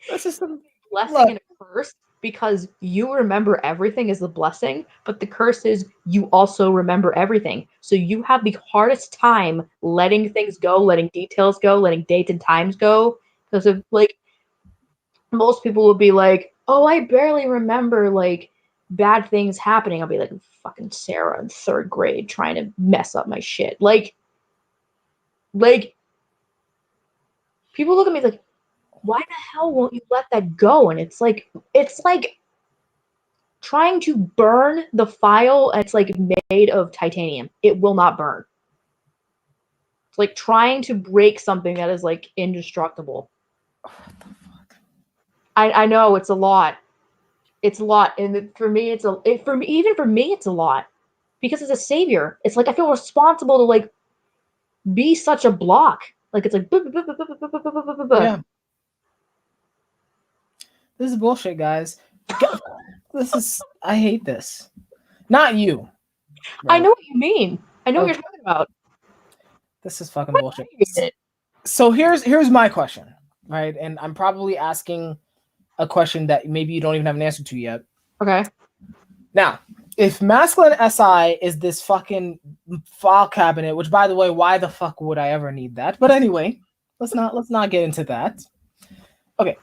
That's just a Blessing and a curse because you remember everything is the blessing, but the curse is you also remember everything. So you have the hardest time letting things go, letting details go, letting dates and times go. Because of like most people will be like, oh, I barely remember like bad things happening. I'll be like, fucking Sarah in third grade trying to mess up my shit. Like people look at me like, why the hell won't you let that go? And it's like trying to burn the file, and it's like made of titanium. It will not burn. It's like trying to break something that is like indestructible. What the fuck? I know it's a lot. It's a lot, and for me, it's a lot, because as a savior, it's like I feel responsible to like be such a block. Like it's like Yeah. This is bullshit, guys. I hate this. Not you. I Right? know what you mean. I know what Okay. you're talking about. This is fucking But bullshit. I hate it. So here's my question, right? And I'm probably asking a question that maybe you don't even have an answer to yet. Okay. Now, if masculine SI is this fucking file cabinet, which by the way, why the fuck would I ever need that? But anyway, let's not get into that. Okay.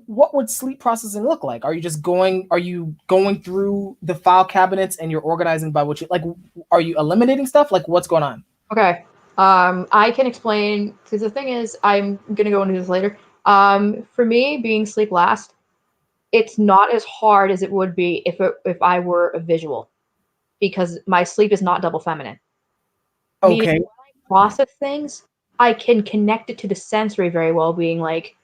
What would sleep processing look like? Are you going through the file cabinets and you're organizing by what you like? Are you eliminating stuff? Like what's going on? Okay. I can explain, because the thing is, I'm gonna go into this later. For me, being sleep last, it's not as hard as it would be if I were a visual, because my sleep is not double feminine. Meaning Okay. when I process things, I can connect it to the sensory very well, being like,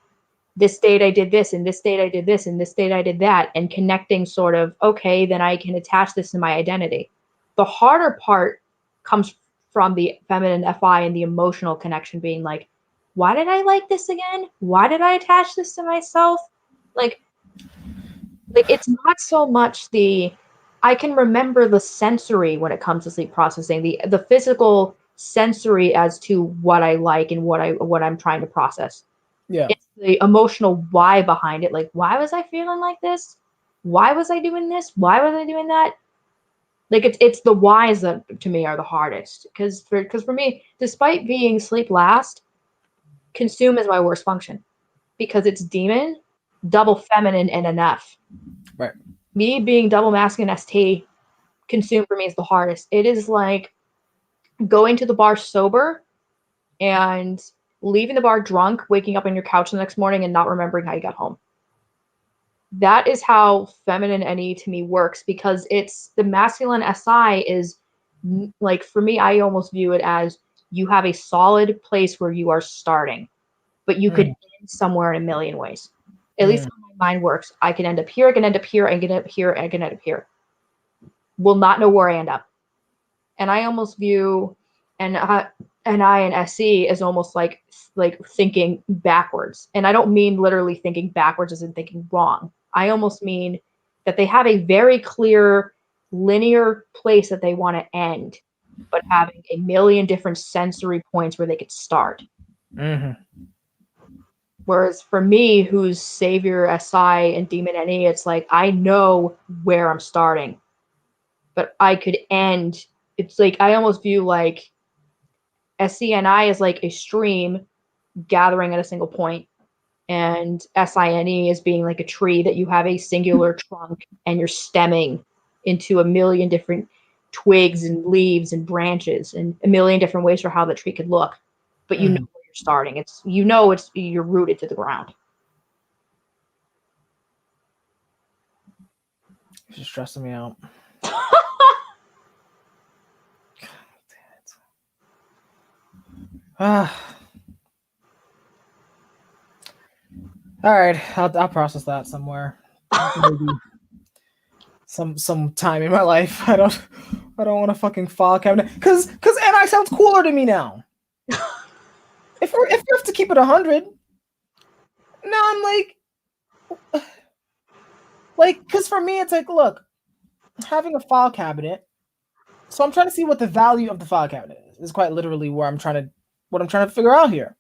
this date I did this, and this date I did this, and this date I did that, and connecting sort of, okay, then I can attach this to my identity. The harder part comes from the feminine FI and the emotional connection, being like, why did I like this again? Why did I attach this to myself? Like, it's not so much the I can remember the sensory when it comes to sleep processing, the physical sensory as to what I like and what I'm trying to process. Yeah. It's the emotional why behind it. Like, why was I feeling like this? Why was I doing this? Why was I doing that? Like it's the whys that to me are the hardest. Because for me, despite being sleep last, consume is my worst function because it's demon, double feminine, and an F. Right. Me being double masculine ST, consume for me is the hardest. It is like going to the bar sober and leaving the bar drunk, waking up on your couch the next morning and not remembering how you got home. That is how feminine NE to me works, because it's the masculine SI is like, for me, I almost view it as you have a solid place where you are starting, but you could end somewhere in a million ways. At least how my mind works. I can end up here, I can end up here, I can end up here, I can end up here. Will not know where I end up. And I almost view and I and SE as almost like thinking backwards. And I don't mean literally thinking backwards as in thinking wrong. I almost mean that they have a very clear linear place that they want to end, but having a million different sensory points where they could start. Mm-hmm. Whereas for me, who's Savior SI and Demon NE, it's like I know where I'm starting, but I could end. It's like I almost view like SCNI is like a stream gathering at a single point, and SINE is being like a tree that you have a singular trunk and you're stemming into a million different twigs and leaves and branches and a million different ways for how the tree could look. But you know where you're starting. It's you're rooted to the ground. It's just stressing me out. Ah. All right, I'll process that somewhere. Maybe some time in my life. I don't want a fucking file cabinet because NI sounds cooler to me now. If we have to keep it 100, now I'm like because for me it's like, look, having a file cabinet. So I'm trying to see what the value of the file cabinet is quite literally what I'm trying to figure out here.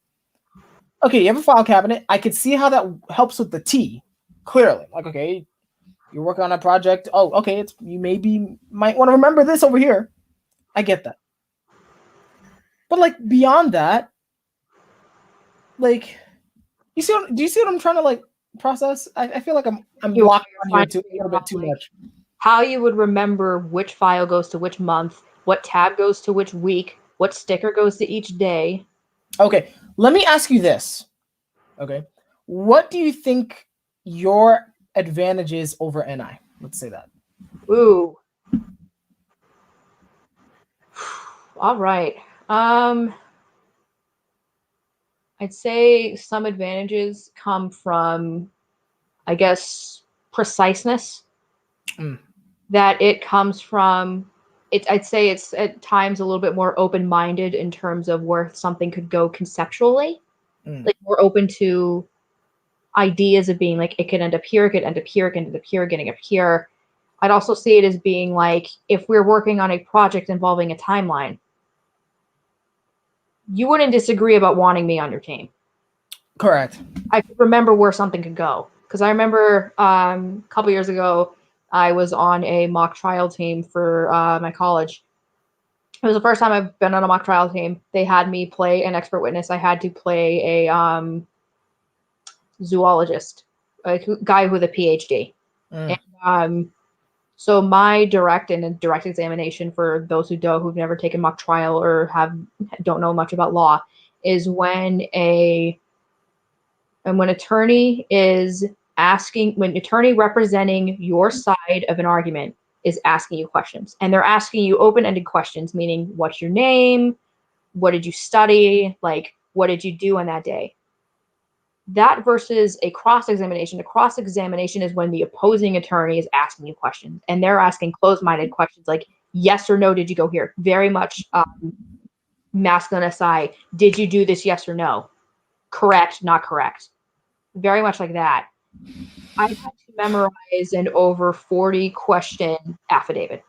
Okay, you have a file cabinet. I could see how that helps with the T clearly. Like, okay, you're working on a project. Oh, okay, you might want to remember this over here. I get that. But like beyond that, like do you see what I'm trying to like process? I feel like I'm blocking on here a little bit too much. How you would remember which file goes to which month, what tab goes to which week, what sticker goes to each day. Okay, let me ask you this. Okay, what do you think your advantage is over NI? Let's say that. Ooh. All right. I'd say some advantages come from, I guess, preciseness. Mm. That it comes from it. I'd say it's at times a little bit more open-minded in terms of where something could go conceptually. Mm. Like we're open to ideas of being like it could end up here, it could end up here, it could end up here, getting up here. I'd also see it as being like if we're working on a project involving a timeline, you wouldn't disagree about wanting me on your team. Correct. I could remember where something could go because I remember a couple years ago I was on a mock trial team for my college. It was the first time I've been on a mock trial team. They had me play an expert witness. I had to play a zoologist, a guy with a PhD. Mm. And so my direct and direct examination for those who've never taken mock trial or don't know much about law is when when attorney representing your side of an argument is asking you questions, and they're asking you open-ended questions, meaning what's your name, what did you study, like what did you do on that day. That versus a cross-examination. A cross-examination is when the opposing attorney is asking you questions, and they're asking closed-minded questions like yes or no, did you go here, very much masculine SI, did you do this, yes or no, correct, not correct, very much like that. I had to memorize an over 40 question affidavit,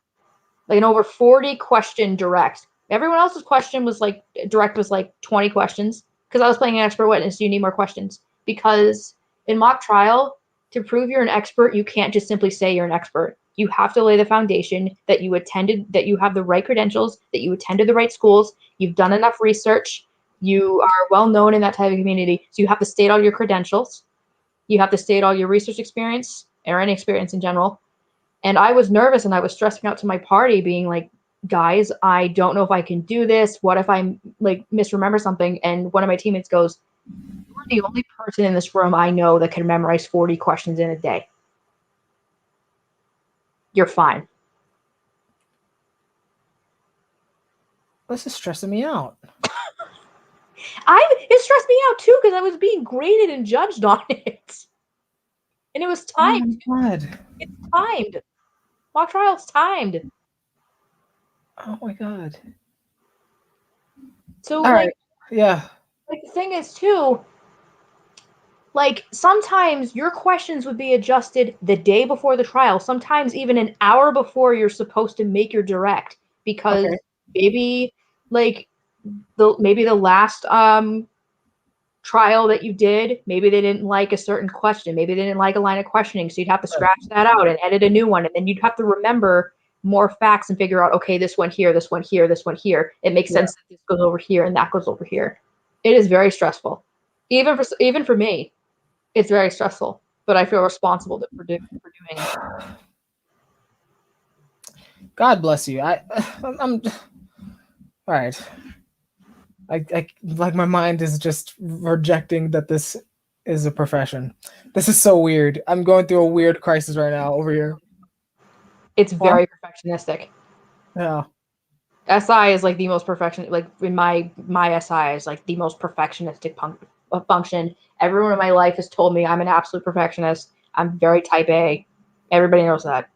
like an over 40 question direct. Everyone else's question was like direct was like 20 questions because I was playing an expert witness. You need more questions because in mock trial, to prove you're an expert, you can't just simply say you're an expert. You have to lay the foundation that you attended, that you have the right credentials, that you attended the right schools, you've done enough research, you are well known in that type of community. So you have to state all your credentials. You have to state all your research experience or any experience in general. And I was nervous and I was stressing out to my party, being like, guys, I don't know if I can do this. What if I like misremember something? And one of my teammates goes, you're the only person in this room I know that can memorize 40 questions in a day. You're fine. This is stressing me out. It stressed me out too because I was being graded and judged on it. And it was timed. Oh my god. It's timed. Mock trial's timed. Oh my god. So All right. Yeah. like the thing is too, like sometimes your questions would be adjusted the day before the trial, sometimes even an hour before you're supposed to make your direct, because Okay. maybe like the last trial that you did, maybe they didn't like a certain question, maybe they didn't like a line of questioning, so you'd have to scratch that out and edit a new one, and then you'd have to remember more facts and figure out, okay, this one here, this one here, this one here, it makes sense that this goes over here and that goes over here. It is very stressful, even for me. It's very stressful, but I feel responsible for doing it. God bless you. I'm all right. I like my mind is just rejecting that this is a profession. This is so weird. I'm going through a weird crisis right now over here. It's very perfectionistic. Yeah. SI is like the most like in my SI is like the most perfectionistic function. Everyone in my life has told me I'm an absolute perfectionist. I'm very type A. Everybody knows that.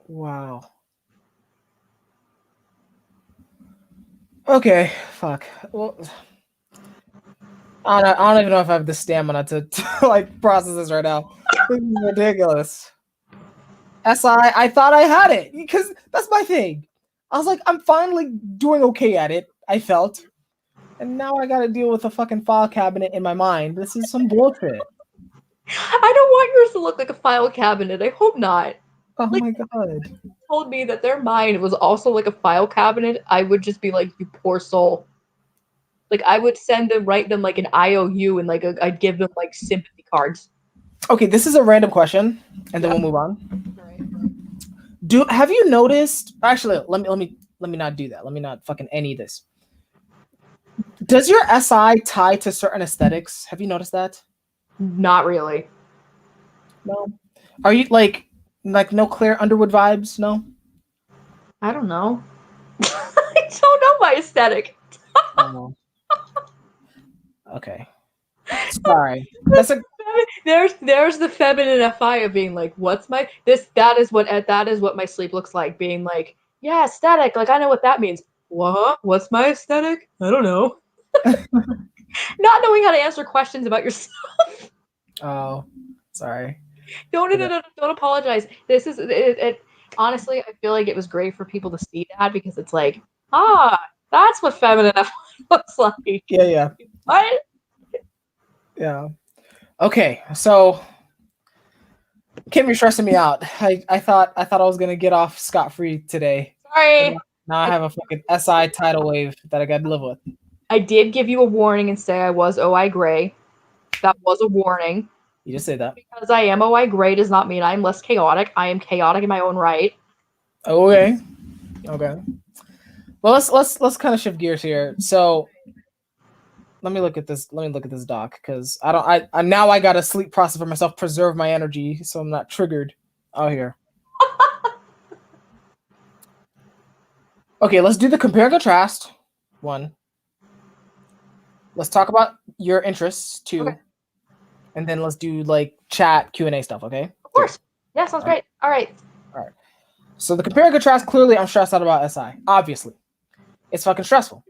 Wow. Okay. Fuck. Well, I don't even know if I have the stamina to like process this right now. This is ridiculous. I thought I had it because that's my thing. I was like, I'm finally doing okay at it. I felt, and now I got to deal with a fucking file cabinet in my mind. This is some bullshit. I don't want yours to look like a file cabinet. I hope not. Oh Like, my god. told me that their mind was also like a file cabinet, I would just be like, you poor soul. Like I would write them like an IOU, and like I'd give them like sympathy cards. Okay, this is a random question, and then we'll move on. Have you noticed? Actually, let me not do that. Let me not fucking any of this. Does your SI tie to certain aesthetics? Have you noticed that? Not really. No. Are you like Like no Claire Underwood vibes, no? I don't know. I don't know my aesthetic. Oh, okay. Sorry. That's a There's the feminine FI of being like, what's my that is what my sleep looks like, being like, yeah, aesthetic, like I know what that means. What? What's my aesthetic? I don't know. Not knowing how to answer questions about yourself. oh, sorry. Don't apologize. This is it. Honestly, I feel like it was great for people to see that because it's like, that's what feminine FI looks like. Yeah. What? Yeah. Okay, so Kim, you're stressing me out. I thought I was gonna get off scot-free today. But Sorry. now I have a fucking SI tidal wave that I gotta live with. I did give you a warning and say I was OI gray. That was a warning. You just say that. Because I am OI gray does not mean I'm less chaotic. I am chaotic in my own right. Okay. Well, let's kind of shift gears here. So let me look at this. Let me look at this doc because I now I gotta sleep process for myself, preserve my energy, so I'm not triggered out here. Okay, let's do the compare and contrast. 1. Let's talk about your interests. 2. Okay. And then let's do like chat Q&A stuff. Okay. Of course. Yeah, sounds great. All right. So the compare and contrast. Clearly, I'm stressed out about SI. Obviously, it's fucking stressful.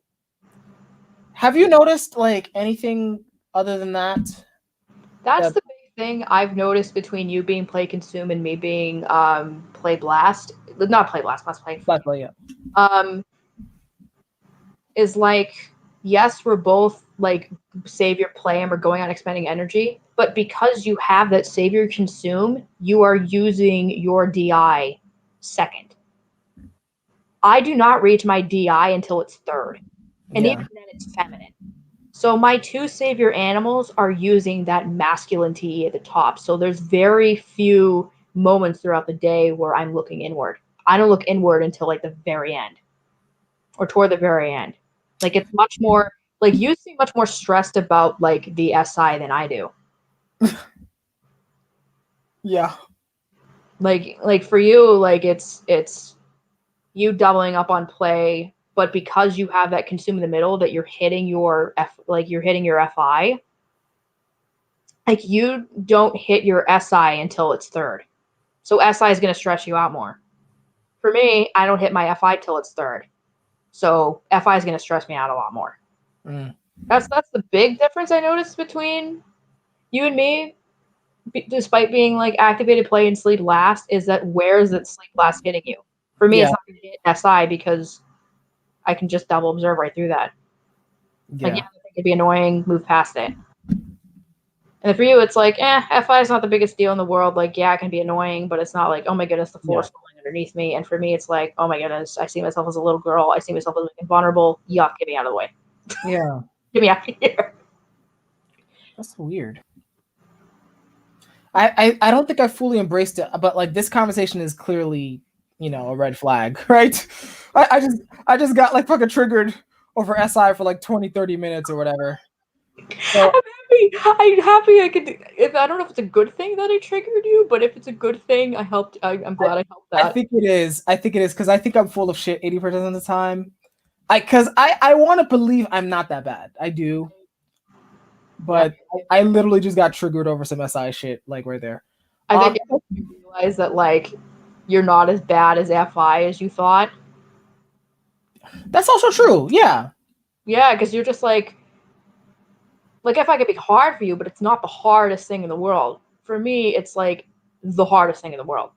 Have you noticed like anything other than that? That's the big thing I've noticed between you being play consume and me being play blast. Not play blast, let's play. Yeah. Is like, yes, we're both like savior play and we're going on expending energy, but because you have that savior consume, you are using your DI second. I do not reach my DI until it's third. And even then it's feminine. So my 2 savior animals are using that masculine TE at the top. So there's very few moments throughout the day where I'm looking inward. I don't look inward until like the very end. Or toward the very end. Like it's much more like you seem much more stressed about like the SI than I do. Yeah. Like for you, like it's you doubling up on play, but because you have that consume in the middle that you're hitting your FI, like you don't hit your SI until it's third. So SI is going to stress you out more. For me, I don't hit my FI till it's third. So FI is going to stress me out a lot more. That's the big difference I noticed between you and me, despite being like activated play and sleep last, is that where is that sleep last hitting you? For me, it's not going to hit SI because I can just double observe right through that. Like, yeah, I think it'd be annoying, move past it. And for you, it's like, FI is not the biggest deal in the world. Like, yeah, it can be annoying, but it's not like, oh my goodness, the floor is falling underneath me. And for me, it's like, oh my goodness, I see myself as a little girl. I see myself as being vulnerable. Yuck, get me out of the way. Yeah. Get me out of here. That's weird. I don't think I fully embraced it, but like this conversation is clearly, a red flag, right? I just got like fucking triggered over SI for like 20-30 minutes or whatever. So I'm happy I could. I don't know if it's a good thing that I triggered you, but if it's a good thing, I helped. I'm glad I helped that. I think it is because I think I'm full of shit 80% of the time. I want to believe I'm not that bad. I do. But I literally just got triggered over some SI shit, like right there. I think you realize that like you're not as bad as FI as you thought. That's also true. Yeah. Yeah, because you're just like FI could be hard for you, but it's not the hardest thing in the world. For me, it's like the hardest thing in the world.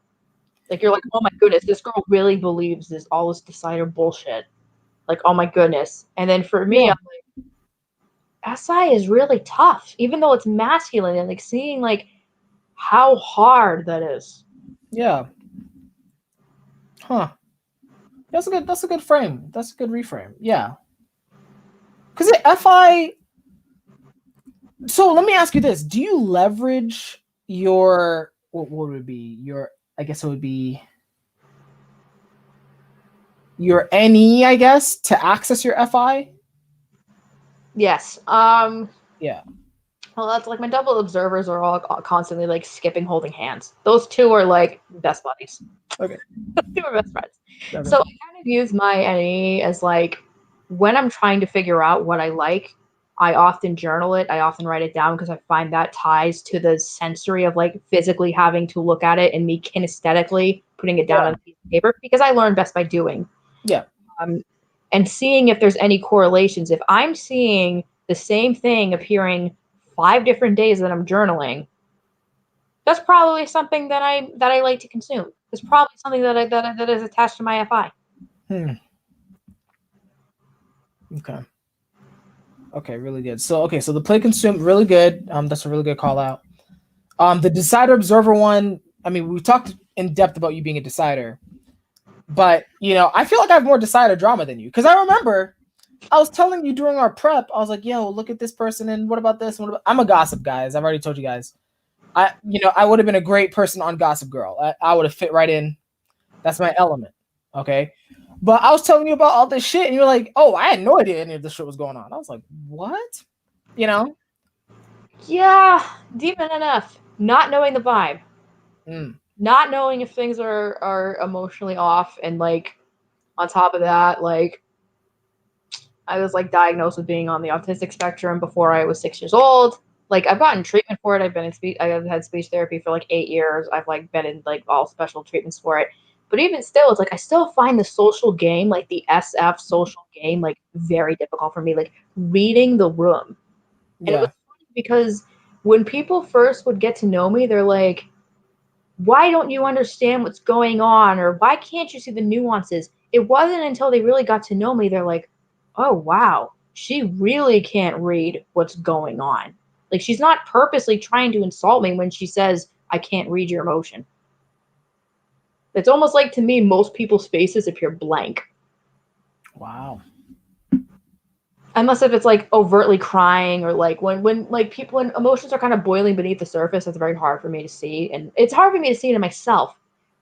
Like you're like, oh my goodness, this girl really believes all this decider bullshit. Like, oh my goodness. And then for me, I'm like, SI is really tough, even though it's masculine, and like seeing like how hard that is. Yeah. Huh. That's a good frame. That's a good reframe. Yeah. Because FI. So let me ask you this: do you leverage your what would it be? I guess it would be your NE, I guess, to access your FI? Yes. Yeah. Well, that's like my double observers are all constantly like skipping, holding hands. Those two are like best buddies. Okay. Two are best friends. Okay. So I kind of use my NE as like when I'm trying to figure out what I like, I often journal it. I often write it down because I find that ties to the sensory of like physically having to look at it and me kinesthetically putting it down Yeah. on a piece of paper because I learn best by doing. Yeah. Um, and seeing if there's any correlations. If I'm seeing the same thing appearing 5 different days that I'm journaling, that's probably something that I like to consume. It's probably something that is attached to my FI. Hmm. Okay. Okay, really good. So okay, so the play consume really good. That's a really good call out. The decider observer one. I mean, we talked in depth about you being a decider, but I feel like I have more decider drama than you because I remember I was telling you during our prep. I was like, "Yo, look at this person, and what about this? And what about... I'm a gossip, guys. I've already told you guys. I would have been a great person on Gossip Girl. I would have fit right in. That's my element. Okay. But I was telling you about all this shit, and you're like, "Oh, I had no idea any of this shit was going on." I was like, "What?" You know? Yeah, demon enough. Not knowing the vibe. Mm. Not knowing if things are emotionally off, and like on top of that, like I was like diagnosed with being on the autistic spectrum before I was 6 years old. Like I've gotten treatment for it. I've been in speech. I've had speech therapy for like 8 years. I've like been in like all special treatments for it. But even still, it's like I still find the social game, like the SF social game, like very difficult for me. Like reading the room, and it was Yeah. funny because when people first would get to know me, they're like, why don't you understand what's going on, or why can't you see the nuances? It wasn't until they really got to know me they're like, oh wow, she really can't read what's going on. Like she's not purposely trying to insult me when she says I can't read your emotion. It's almost like to me most people's faces appear blank, Wow. unless if it's like overtly crying, or like when like people when emotions are kind of boiling beneath the surface. It's very hard for me to see, and it's hard for me to see it in myself.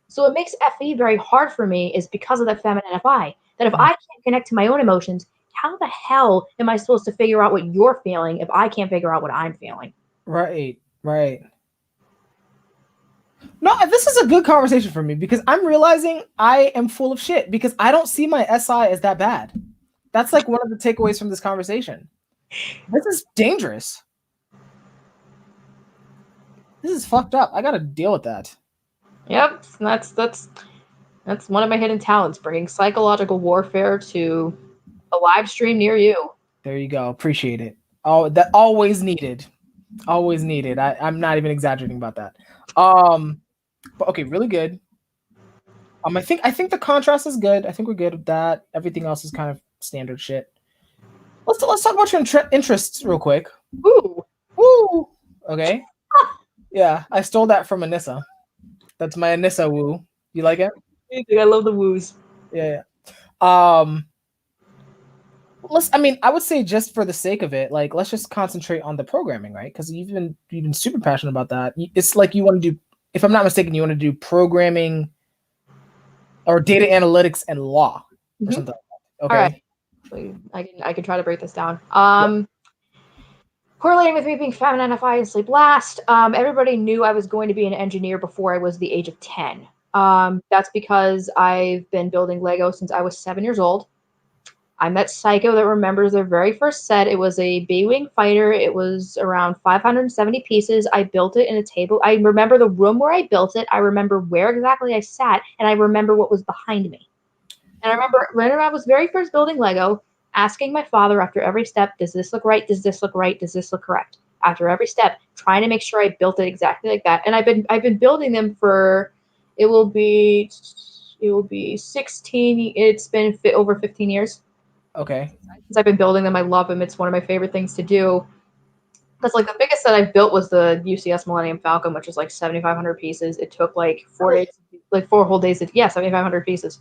So what makes FE very hard for me is because of that feminine FI. That if I can't connect to my own emotions, how the hell am I supposed to figure out what you're feeling if I can't figure out what I'm feeling? Right. Right. No, this is a good conversation for me because I'm realizing I am full of shit because I don't see my SI as that bad. That's like one of the takeaways from this conversation. This is dangerous. This is fucked up. I gotta deal with that. Yep, that's one of my hidden talents, bringing psychological warfare to a live stream near you. There you go. Appreciate it. Oh, that always needed. Always needed. I'm not even exaggerating about that. But okay, really good. I think the contrast is good. I think we're good with that. Everything else is kind of standard shit. Let's talk about your interests real quick. Ooh, Woo. Okay. Yeah, I stole that from Anissa. That's my Anissa woo. You like it? I love the woos. Yeah. I mean, I would say just for the sake of it, like let's just concentrate on the programming, right? Because you've been super passionate about that. It's like you want to do, if I'm not mistaken, you want to do programming or data analytics and law or Mm-hmm. something like that. All right, Okay. I can try to break this down. Yeah. Correlating with me being feminine, if I sleep last, everybody knew I was going to be an engineer before I was the age of 10. That's because I've been building Lego since I was 7 years old. I'm that psycho that remembers their very first set. It was a B-Wing fighter. It was around 570 pieces. I built it in a table. I remember the room where I built it. I remember where exactly I sat, and I remember what was behind me. And I remember when I was very first building Lego, asking my father after every step, does this look right? Does this look right? Does this look correct? After every step, trying to make sure I built it exactly like that. And I've been building them for it will be 16. It's been over 15 years Okay. since I've been building them. I love them. It's one of my favorite things to do. Because like the biggest that I've built was the UCS Millennium Falcon, which was like 7,500 pieces. It took like 4 days, like 4 whole days. 7,500 pieces.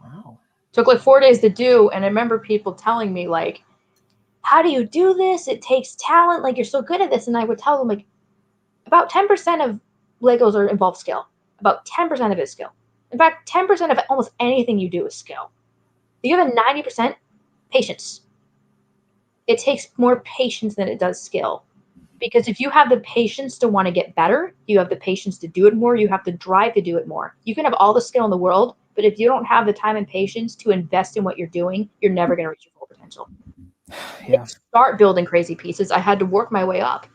Wow. Took like 4 days to do, and I remember people telling me like, how do you do this? It takes talent, like you're so good at this. And I would tell them like about 10% of Legos are involved skill. About 10% of it is skill. In fact, 10% of almost anything you do is skill. The other 90%, patience. It takes more patience than it does skill. Because if you have the patience to want to get better, you have the patience to do it more, you have the drive to do it more. You can have all the skill in the world, but if you don't have the time and patience to invest in what you're doing, you're never going to reach your full potential. Yeah. Start building crazy pieces. I had to work my way up.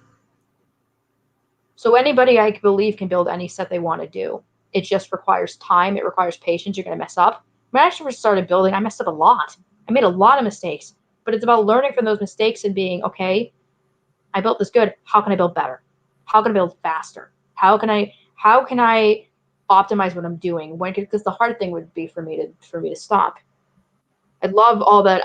So anybody I believe can build any set they want to do. It just requires time. It requires patience. You're going to mess up. When I actually first started building, I messed up a lot. I made a lot of mistakes, but it's about learning from those mistakes and being, okay, I built this good. How can I build better? How can I build faster? How can I optimize what I'm doing? When, because the hard thing would be for me to stop. I love all that.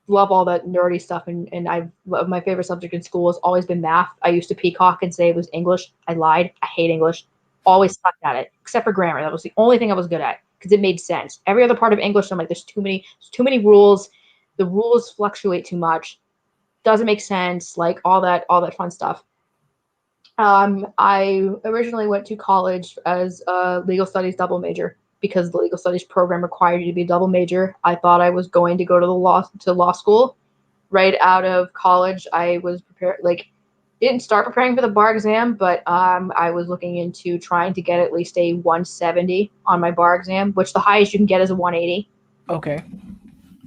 Love all that nerdy stuff, and my favorite subject in school has always been math. I used to peacock and say it was English. I lied. I hate English. Always sucked at it, except for grammar. That was the only thing I was good at because it made sense. Every other part of English, I'm like, there's too many rules. The rules fluctuate too much. Doesn't make sense. Like all that fun stuff. I originally went to college as a legal studies double major because the legal studies program required you to be a double major. I thought I was going to go to law school. Right out of college, I was prepared. Didn't start preparing for the bar exam, but I was looking into trying to get at least a 170 on my bar exam, which the highest you can get is a 180. Okay.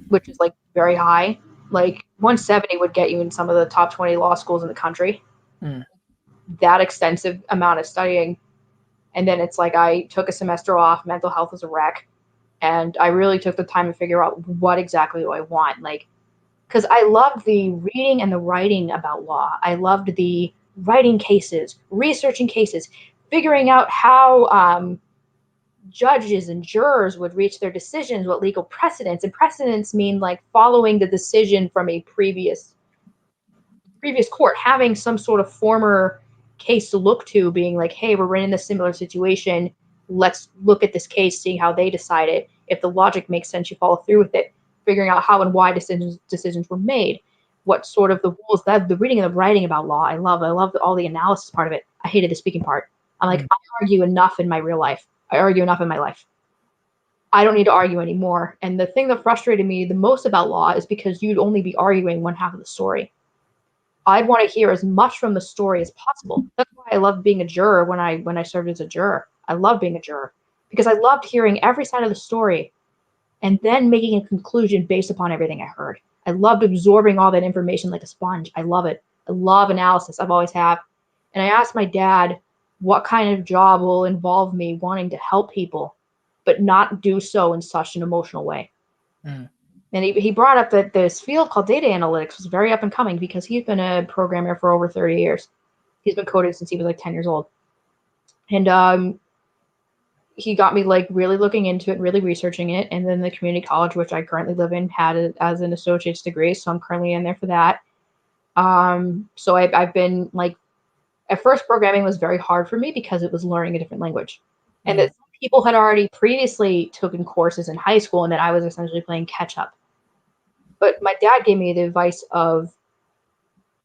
Which is like very high. Like 170 would get you in some of the top 20 law schools in the country. Mm. That extensive amount of studying. And then it's like I took a semester off, mental health was a wreck. And I really took the time to figure out what exactly do I want. Like, because I loved the reading and the writing about law. I loved the writing cases, researching cases, figuring out how judges and jurors would reach their decisions, what legal precedents. And precedents mean like following the decision from a previous court, having some sort of former case to look to, being like, hey, we're in a similar situation. Let's look at this case, seeing how they decide it. If the logic makes sense, you follow through with it, figuring out how and why decisions were made. What sort of the rules, that the reading and the writing about law, I love all the analysis part of it. I hated the speaking part. I'm like, I argue enough in my real life. I argue enough in my life. I don't need to argue anymore. And the thing that frustrated me the most about law is because you'd only be arguing one half of the story. I'd want to hear as much from the story as possible. That's why I loved being a juror when I served as a juror. I loved being a juror because I loved hearing every side of the story and then making a conclusion based upon everything I heard. I loved absorbing all that information like a sponge. I love it. I love analysis. I've always have. And I asked my dad what kind of job will involve me wanting to help people, but not do so in such an emotional way. Mm. And he brought up that this field called data analytics was very up and coming because he's been a programmer for over 30 years. He's been coding since he was like 10 years old. And he got me like really looking into it, really researching it. And then the community college, which I currently live in, had it as an associate's degree. So I'm currently in there for that. So I've been like, at first programming was very hard for me because it was learning a different language. And that some people had already previously taken courses in high school and that I was essentially playing catch up. But my dad gave me the advice of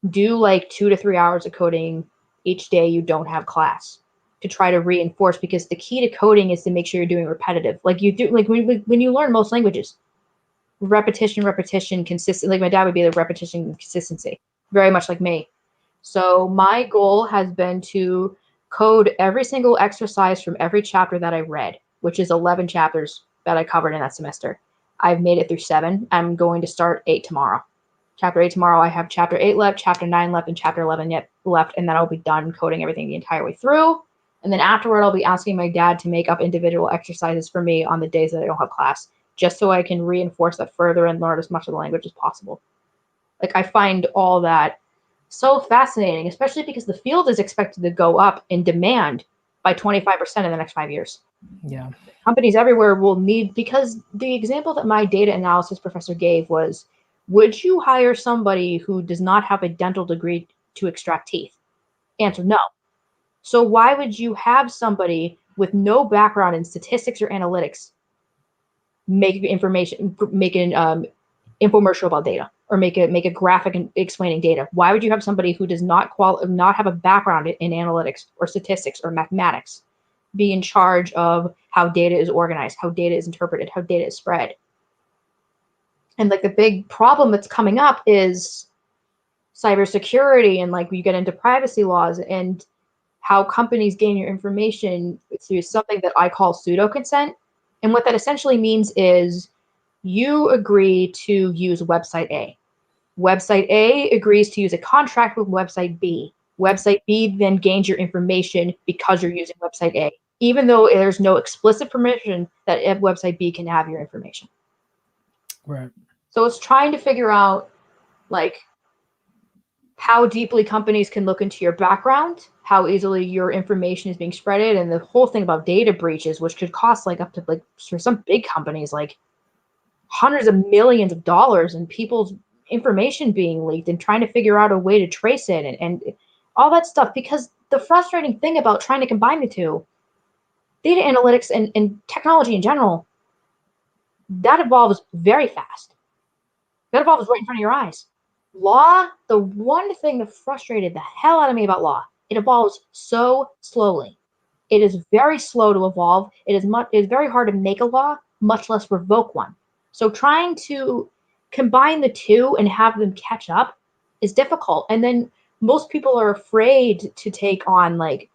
do like 2 to 3 hours of coding each day you don't have class to try to reinforce, because the key to coding is to make sure you're doing repetitive. Like you do, like when you learn most languages, repetition, consistent. Like my dad would be the repetition and consistency, very much like me. So my goal has been to code every single exercise from every chapter that I read, which is 11 chapters that I covered in that semester. I've made it through 7. I'm going to start 8 tomorrow. Chapter 8 tomorrow. I have chapter 8 left, chapter 9 left, and chapter 11 yet left, and then I'll be done coding everything the entire way through. And then afterward, I'll be asking my dad to make up individual exercises for me on the days that I don't have class, just so I can reinforce that further and learn as much of the language as possible. Like I find all that so fascinating, especially because the field is expected to go up in demand by 25% in the next 5 years. Yeah. Companies everywhere will need, because the example that my data analysis professor gave was, would you hire somebody who does not have a dental degree to extract teeth? Answer, no. So why would you have somebody with no background in statistics or analytics make an infomercial about data, or make a graphic explaining data? Why would you have somebody who does not have a background in analytics or statistics or mathematics be in charge of how data is organized, how data is interpreted, how data is spread? And like the big problem that's coming up is cybersecurity, and like you get into privacy laws and how companies gain your information through something that I call pseudo consent. And what that essentially means is you agree to use website A. Website A agrees to use a contract with website B. Website B then gains your information because you're using website A, even though there's no explicit permission that website B can have your information. Right. So it's trying to figure out like how deeply companies can look into your background, how easily your information is being spreaded, and the whole thing about data breaches, which could cost like up to like for some big companies like hundreds of millions of dollars, and people's information being leaked, and trying to figure out a way to trace it, and all that stuff. Because the frustrating thing about trying to combine the two, data analytics and technology in general, that evolves very fast. That evolves right in front of your eyes. Law, the one thing that frustrated the hell out of me about law, it evolves so slowly. It is very slow to evolve. It is very hard to make a law, much less revoke one. So trying to combine the two and have them catch up is difficult. And then most people are afraid to take on like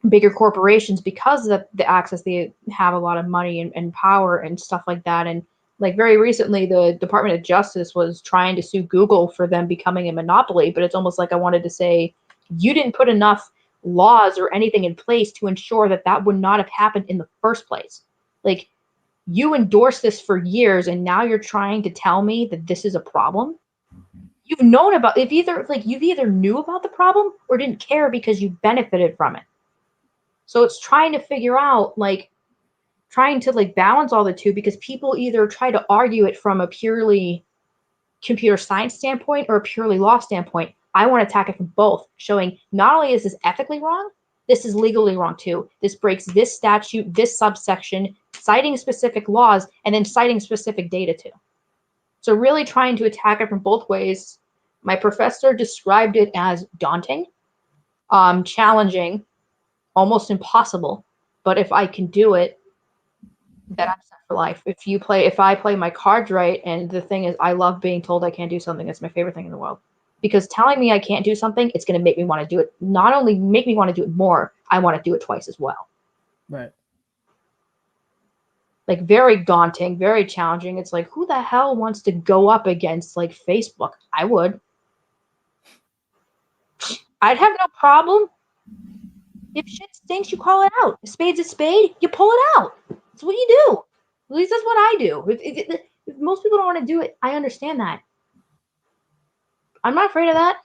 bigger corporations because of the access they have, a lot of money and power and stuff like that. And like very recently, the Department of Justice was trying to sue Google for them becoming a monopoly, but it's almost like I wanted to say, you didn't put enough laws or anything in place to ensure that that would not have happened in the first place. Like, you endorsed this for years, and now you're trying to tell me that this is a problem? You've known about, if either like you've either knew about the problem or didn't care because you benefited from it. So it's trying to figure out like trying to like balance all the two, because people either try to argue it from a purely computer science standpoint or a purely law standpoint. I want to attack it from both, showing not only is this ethically wrong, this is legally wrong too. This breaks this statute, this subsection, citing specific laws, and then citing specific data too. So really trying to attack it from both ways. My professor described it as daunting, challenging, almost impossible. But if I can do it, then I'm set for life. If I play my cards right, and the thing is, I love being told I can't do something. It's my favorite thing in the world. Because telling me I can't do something, it's going to make me want to do it. Not only make me want to do it more, I want to do it twice as well. Right. Like very daunting, very challenging. It's like, who the hell wants to go up against like Facebook? I would. I'd have no problem. If shit stinks, you call it out. A spade's a spade, you pull it out. That's what you do. At least that's what I do. If most people don't want to do it, I understand that. I'm not afraid of that.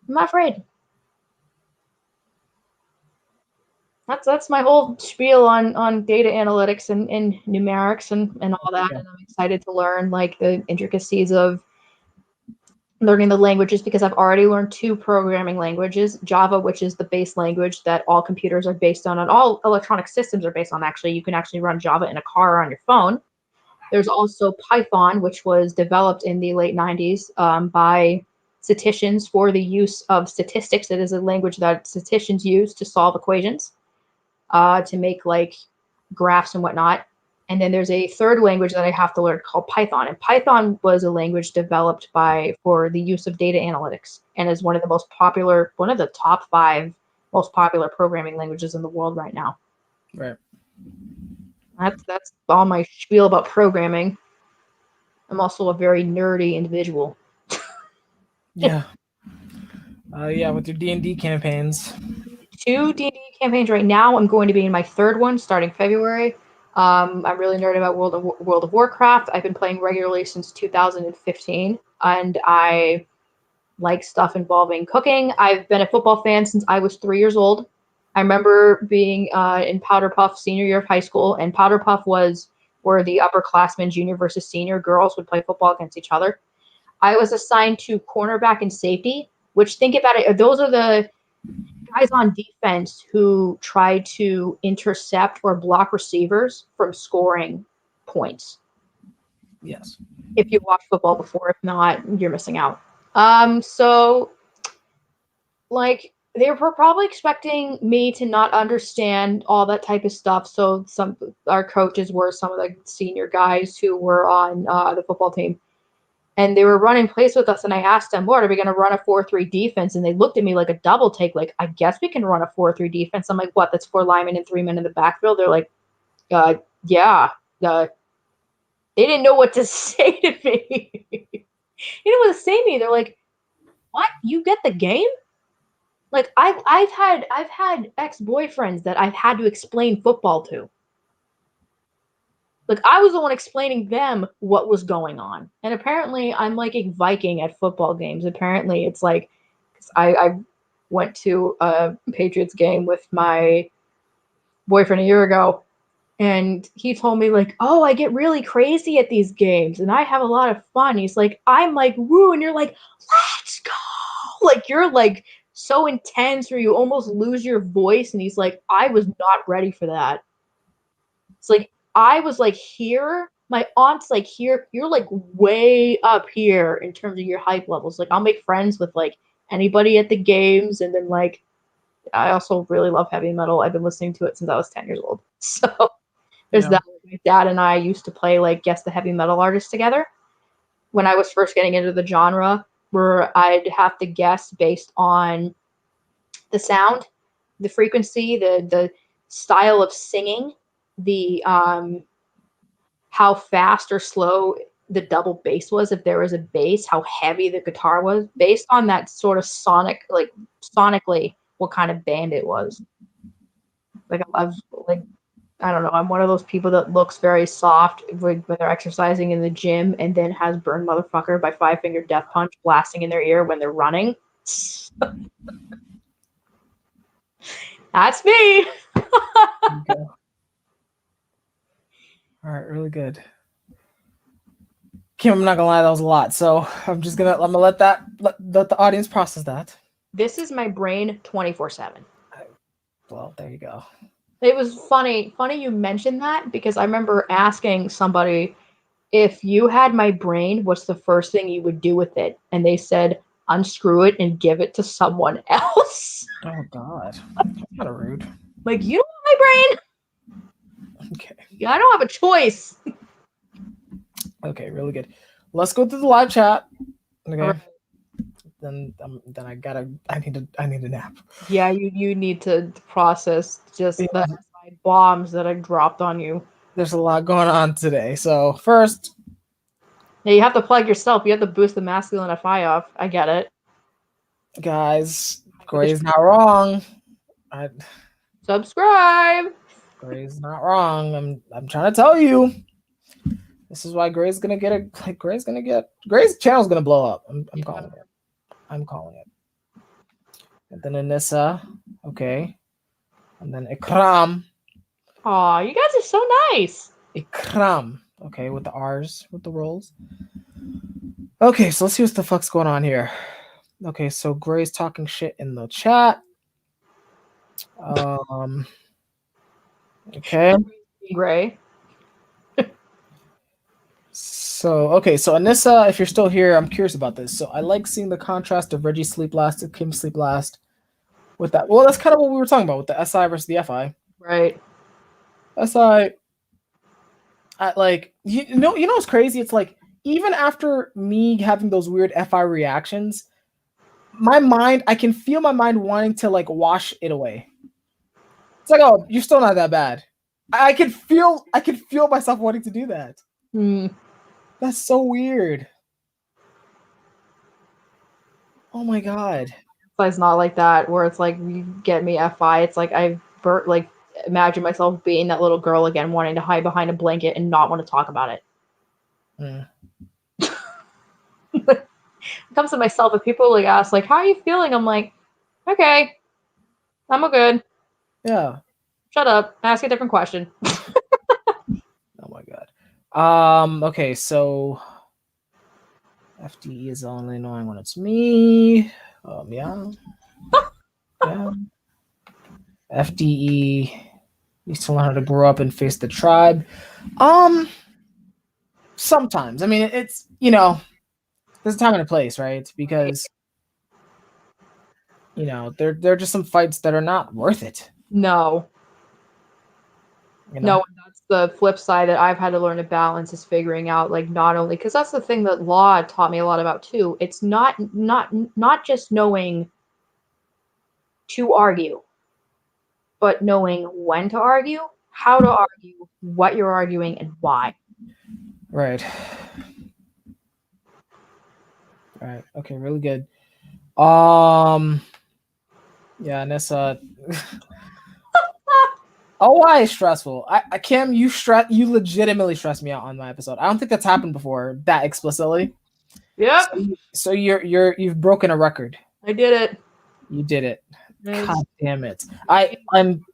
I'm not afraid. That's my whole spiel on data analytics and numerics and all that. Okay. And I'm excited to learn like the intricacies of learning the languages, because I've already learned 2 programming languages. Java, which is the base language that all computers are based on, and all electronic systems are based on. Actually, you can actually run Java in a car or on your phone. There's also Python, which was developed in the late 90s by statisticians for the use of statistics. It is a language that statisticians use to solve equations, to make like graphs and whatnot. And then there's a third language that I have to learn called Python. And Python was a language developed for the use of data analytics, and is one of the top 5 most popular programming languages in the world right now. Right. That's all my spiel about programming. I'm also a very nerdy individual. Yeah. Yeah, with your D&D campaigns. 2 D&D campaigns right now. I'm going to be in my 3rd one starting February. I'm really nerded about World of Warcraft. I've been playing regularly since 2015, and I like stuff involving cooking. I've been a football fan since I was 3 years old. I remember being in Powder Puff senior year of high school, and Powder Puff was where the upperclassmen, junior versus senior girls, would play football against each other. I was assigned to cornerback and safety, which, think about it, those are the guys on defense who try to intercept or block receivers from scoring points. Yes. If you've watched football before, if not, you're missing out. So like they were probably expecting me to not understand all that type of stuff. So our coaches were some of the senior guys who were on the football team. and they were running plays with us, and I asked them, what, are we going to run a 4-3 defense? And they looked at me like a double take, like, I guess we can run a 4-3 defense. I'm like, what, that's 4 linemen and 3 men in the backfield? They're like, yeah. They didn't know what to say to me. They didn't know what to say to me. They're like, what, you get the game? Like, I've had ex-boyfriends that I've had to explain football to. Like, I was the one explaining them what was going on. And apparently I'm like a Viking at football games. Apparently it's like, I went to a Patriots game with my boyfriend a year ago, and he told me, like, oh, I get really crazy at these games and I have a lot of fun. He's like, I'm like, woo, and you're like, let's go. Like, you're like so intense where you almost lose your voice. And he's like, I was not ready for that. It's like, I was like here, my aunt's like here, you're like way up here in terms of your hype levels. Like, I'll make friends with like anybody at the games, and then like I also really love heavy metal. I've been listening to it since I was 10 years old. So there's that. My dad and I used to play like guess the heavy metal artist together when I was first getting into the genre, where I'd have to guess based on the sound, the frequency, the style of singing, the how fast or slow the double bass was, if there was a bass, how heavy the guitar was, based on that sort of sonically what kind of band it was. Like, I've like, I don't know, I'm one of those people that looks very soft when they're exercising in the gym and then has Burn Motherfucker by Five Finger Death Punch blasting in their ear when they're running. That's me. Okay. All right, really good. Kim, I'm not gonna lie, that was a lot. So I'm gonna let the audience process that. This is my brain 24/7. Well, there you go. It was funny you mentioned that, because I remember asking somebody, if you had my brain, what's the first thing you would do with it? And they said, unscrew it and give it to someone else. Oh God, that's kind of rude. Like, you don't want my brain? Okay. I don't have a choice. Okay, really good. Let's go through the live chat. Okay. Right. Then I need a nap. Yeah, you need to process just the bombs that I dropped on you. There's a lot going on today. So first, yeah, you have to plug yourself. You have to boost the masculine FI off. I get it. Guys, Gray's not wrong. Subscribe. Gray's not wrong. I'm trying to tell you. This is why Gray's gonna get Gray's channel's gonna blow up. I'm calling it. I'm calling it. And then Anissa, okay. And then Ikram. Aw, you guys are so nice. Ikram. Okay, with the R's, with the rolls. Okay, so let's see what the fuck's going on here. Okay, so Gray's talking shit in the chat. Okay. Gray. So Anissa, if you're still here, I'm curious about this. So I like seeing the contrast of Reggie sleep last to Kim sleep last. With that, well, that's kind of what we were talking about with the SI versus the FI. Right. SI, like you know what's crazy? It's like even after me having those weird FI reactions, I can feel my mind wanting to like wash it away. It's like, oh, you're still not that bad. I can feel myself wanting to do that. That's so weird. Oh my God. It's not like that, where it's like, you get me FI. It's like like imagine myself being that little girl again, wanting to hide behind a blanket and not want to talk about it. It comes to myself, if people like ask, like, how are you feeling? I'm like, okay, I'm all good. Yeah. Shut up. Ask a different question. Oh my God. Okay, so FDE is only knowing when it's me. Yeah. Yeah. FDE needs to learn how to grow up and face the tribe. Sometimes. I mean, it's, there's a time and a place, right? Because, there are just some fights that are not worth it. No. No, the flip side that I've had to learn to balance is figuring out like not only because that's the thing that law taught me a lot about too. It's not just knowing to argue, but knowing when to argue, how to argue, what you're arguing, and why. Right. Right. Okay. Really good. Yeah, Nessa. Oh, why is stressful? Kim, you legitimately stress me out on my episode. I don't think that's happened before that explicitly. Yep. So you've broken a record. I did it. You did it. Nice. God damn it. I'm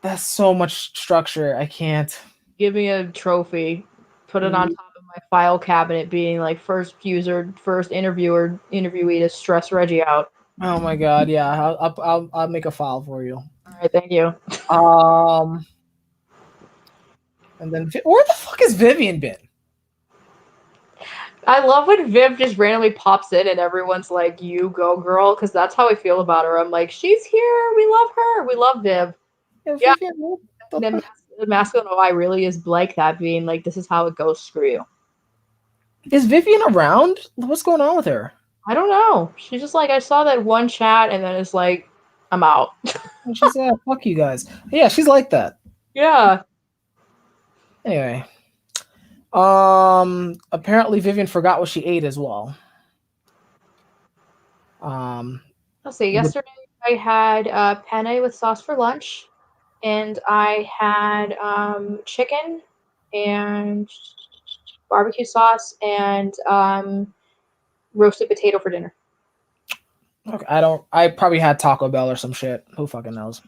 that's so much structure. I can't. Give me a trophy. Put it on top of my file cabinet, being like first user, first interviewer, interviewee to stress Reggie out. Oh my god, yeah. I'll make a file for you. All right, thank you. And then where the fuck has Vivian been? I love when Viv just randomly pops in and everyone's like, "You go, girl," because that's how I feel about her. I'm like, she's here. We love her. We love Viv. Yeah. Vivian, The masculine OI really is like that, being like, "This is how it goes. Screw you." Is Vivian around? What's going on with her? I don't know. She's just like, I saw that one chat, and then it's like, I'm out. And she said, "Fuck you guys." Yeah, she's like that. Yeah. Anyway, apparently Vivian forgot what she ate as well. Let's see. Yesterday I had penne with sauce for lunch, and I had chicken and barbecue sauce and roasted potato for dinner. Okay, I probably had Taco Bell or some shit. Who fucking knows?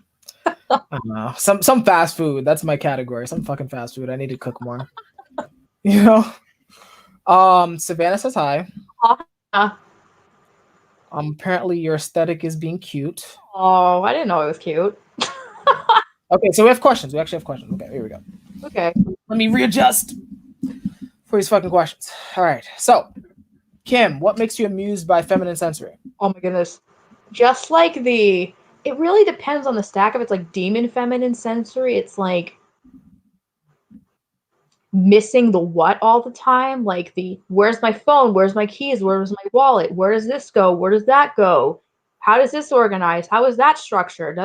I don't know. Some fast food. That's my category. Some fucking fast food. I need to cook more. You know? Savannah says hi. Apparently your aesthetic is being cute. Oh, I didn't know it was cute. Okay, so we have questions. We actually have questions. Okay, here we go. Okay. Let me readjust for these fucking questions. All right. So, Kim, what makes you amused by feminine sensory? Oh my goodness. Just like it really depends on the stack. If it's like demon feminine sensory, it's like missing the what all the time. Like where's my phone? Where's my keys? Where's my wallet? Where does this go? Where does that go? How does this organize? How is that structured?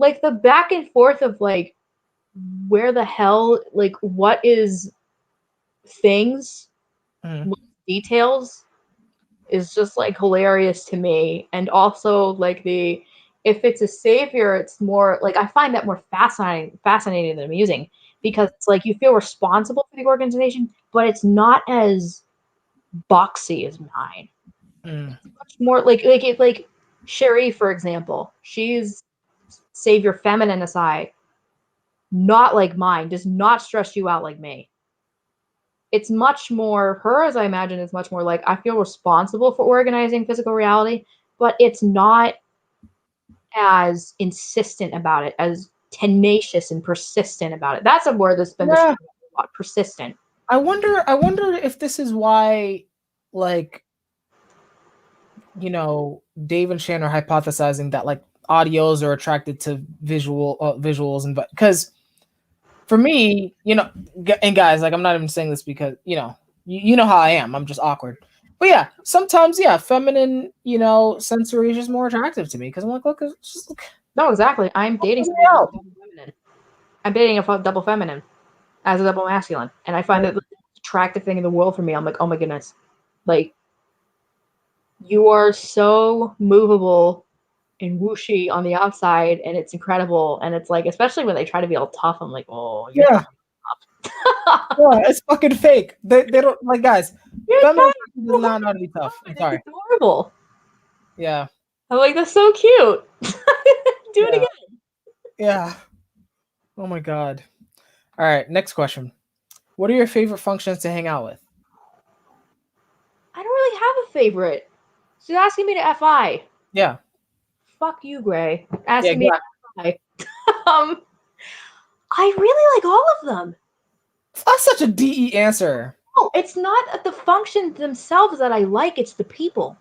Like the back and forth of like where the hell, like what is things, details is just like hilarious to me. And also like if it's a savior, it's more like I find that more fascinating than amusing, because it's like you feel responsible for the organization, but it's not as boxy as mine. It's much more like Sherry, for example. She's savior feminine aside, not like mine, does not stress you out like me. It's much more, her, as I imagine, is much more like I feel responsible for organizing physical reality, but it's not as insistent about it, as tenacious and persistent about it. That's a word that's been described a lot, persistent. I wonder if this is why, like, you know, Dave and Shan are hypothesizing that like audios are attracted to visuals, and because for me, you know, and guys, like I'm not even saying this because you know how I am. I'm just awkward. But yeah, sometimes feminine, sensory is just more attractive to me because I'm like, look. No, exactly. I'm dating somebody who's double feminine. I'm dating a double feminine as a double masculine, and I find that the most attractive thing in the world for me. I'm like, oh my goodness, like you are so movable and whooshy on the outside, and it's incredible. And it's like, especially when they try to be all tough, I'm like, oh yeah. Yeah, it's fucking fake. They don't like guys. Feminine does not know how to be tough. I'm sorry. It's adorable. Yeah. I'm like, that's so cute. Do it again. Yeah. Oh my god. All right, next question. What are your favorite functions to hang out with? I don't really have a favorite. She's asking me to FI. Yeah. Fuck you, Gray. Asking me to FI. I really like all of them. That's such a DE answer. Oh, it's not the functions themselves that I like, it's the people.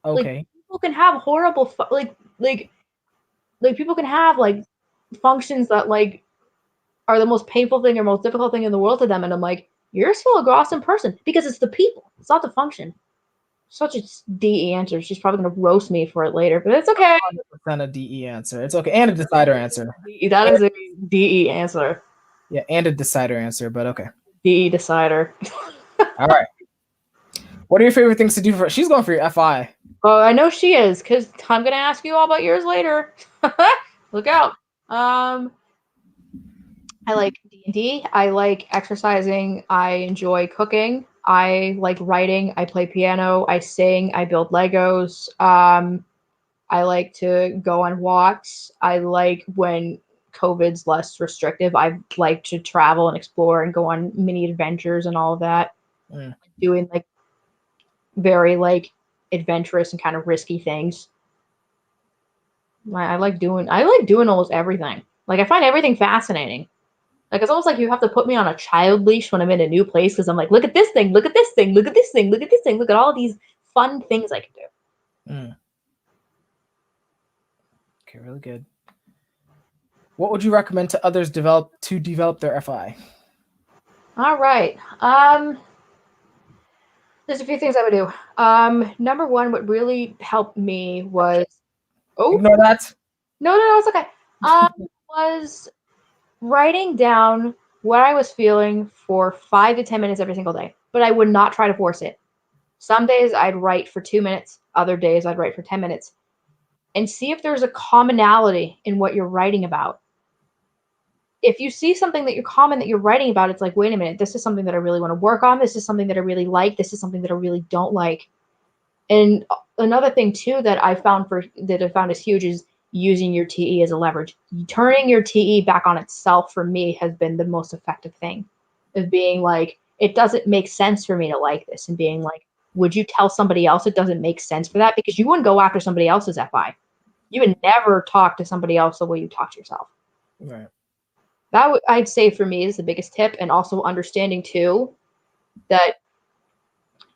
Okay. Like, people can have horrible like people can have like functions that like are the most painful thing or most difficult thing in the world to them. And I'm like, you're still a awesome person because it's the people, it's not the function. Such a DE answer. She's probably going to roast me for it later, but it's okay. 100% a DE answer. It's okay. And a decider answer. That is a DE answer. Yeah, and a decider answer, but okay. DE decider. All right. What are your favorite things to do for? She's going for your FI. Oh, I know she is, because I'm going to ask you all about yours later. Look out. I like D&D. I like exercising. I enjoy cooking. I like writing. I play piano. I sing. I build Legos. I like to go on walks. I like when COVID's less restrictive. I like to travel and explore and go on mini adventures and all of that. Doing like very like adventurous and kind of risky things. I like doing almost everything. Like I find everything fascinating. Like it's almost like you have to put me on a child leash when I'm in a new place because I'm like, look at this thing, look at this thing, look at this thing, look at this thing, look at all these fun things I can do. Okay, really good. What would you recommend to others develop their FI? All right. There's a few things I would do. Number one, what really helped me was Ignore that. No, it's okay. Was writing down what I was feeling for 5 to 10 minutes every single day, but I would not try to force it. Some days I'd write for 2 minutes, other days I'd write for 10 minutes, and see if there's a commonality in what you're writing about. If you see something that you're writing about, it's like, wait a minute, this is something that I really want to work on. This is something that I really like. This is something that I really don't like. And another thing too that I found is huge is using your TE as a leverage. Turning your TE back on itself for me has been the most effective thing. Of being like, it doesn't make sense for me to like this, and being like, would you tell somebody else it doesn't make sense for that? Because you wouldn't go after somebody else's FI. You would never talk to somebody else the way you talk to yourself. Right. That I'd say for me is the biggest tip, and also understanding too that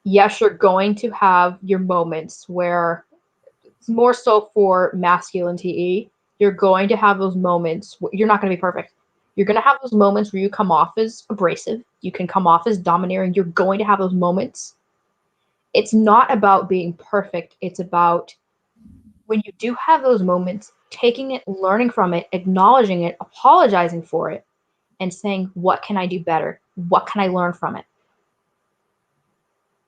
yes, you're going to have your moments where it's more so for masculine TE. You're going to have those moments where you're not going to be perfect. You're going to have those moments where you come off as abrasive. You can come off as domineering. You're going to have those moments. It's not about being perfect. It's about when you do have those moments, taking it, learning from it, acknowledging it, apologizing for it, and saying, what can I do better? What can I learn from it?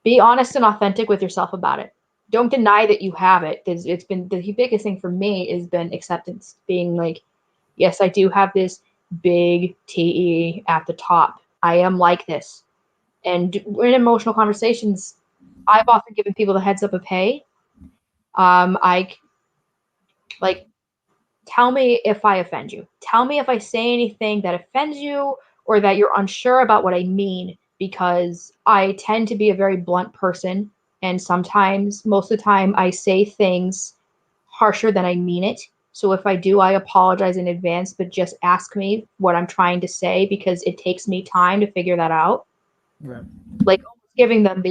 Be honest and authentic with yourself about it. Don't deny that you have it. It's been the biggest thing for me has been acceptance. Being like, yes, I do have this big TE at the top. I am like this. And in emotional conversations, I've often given people the heads up of, hey, I like, tell me if I offend you. Tell me if I say anything that offends you or that you're unsure about what I mean, because I tend to be a very blunt person. And sometimes, most of the time, I say things harsher than I mean it. So if I do, I apologize in advance, but just ask me what I'm trying to say because it takes me time to figure that out. Right. Like giving them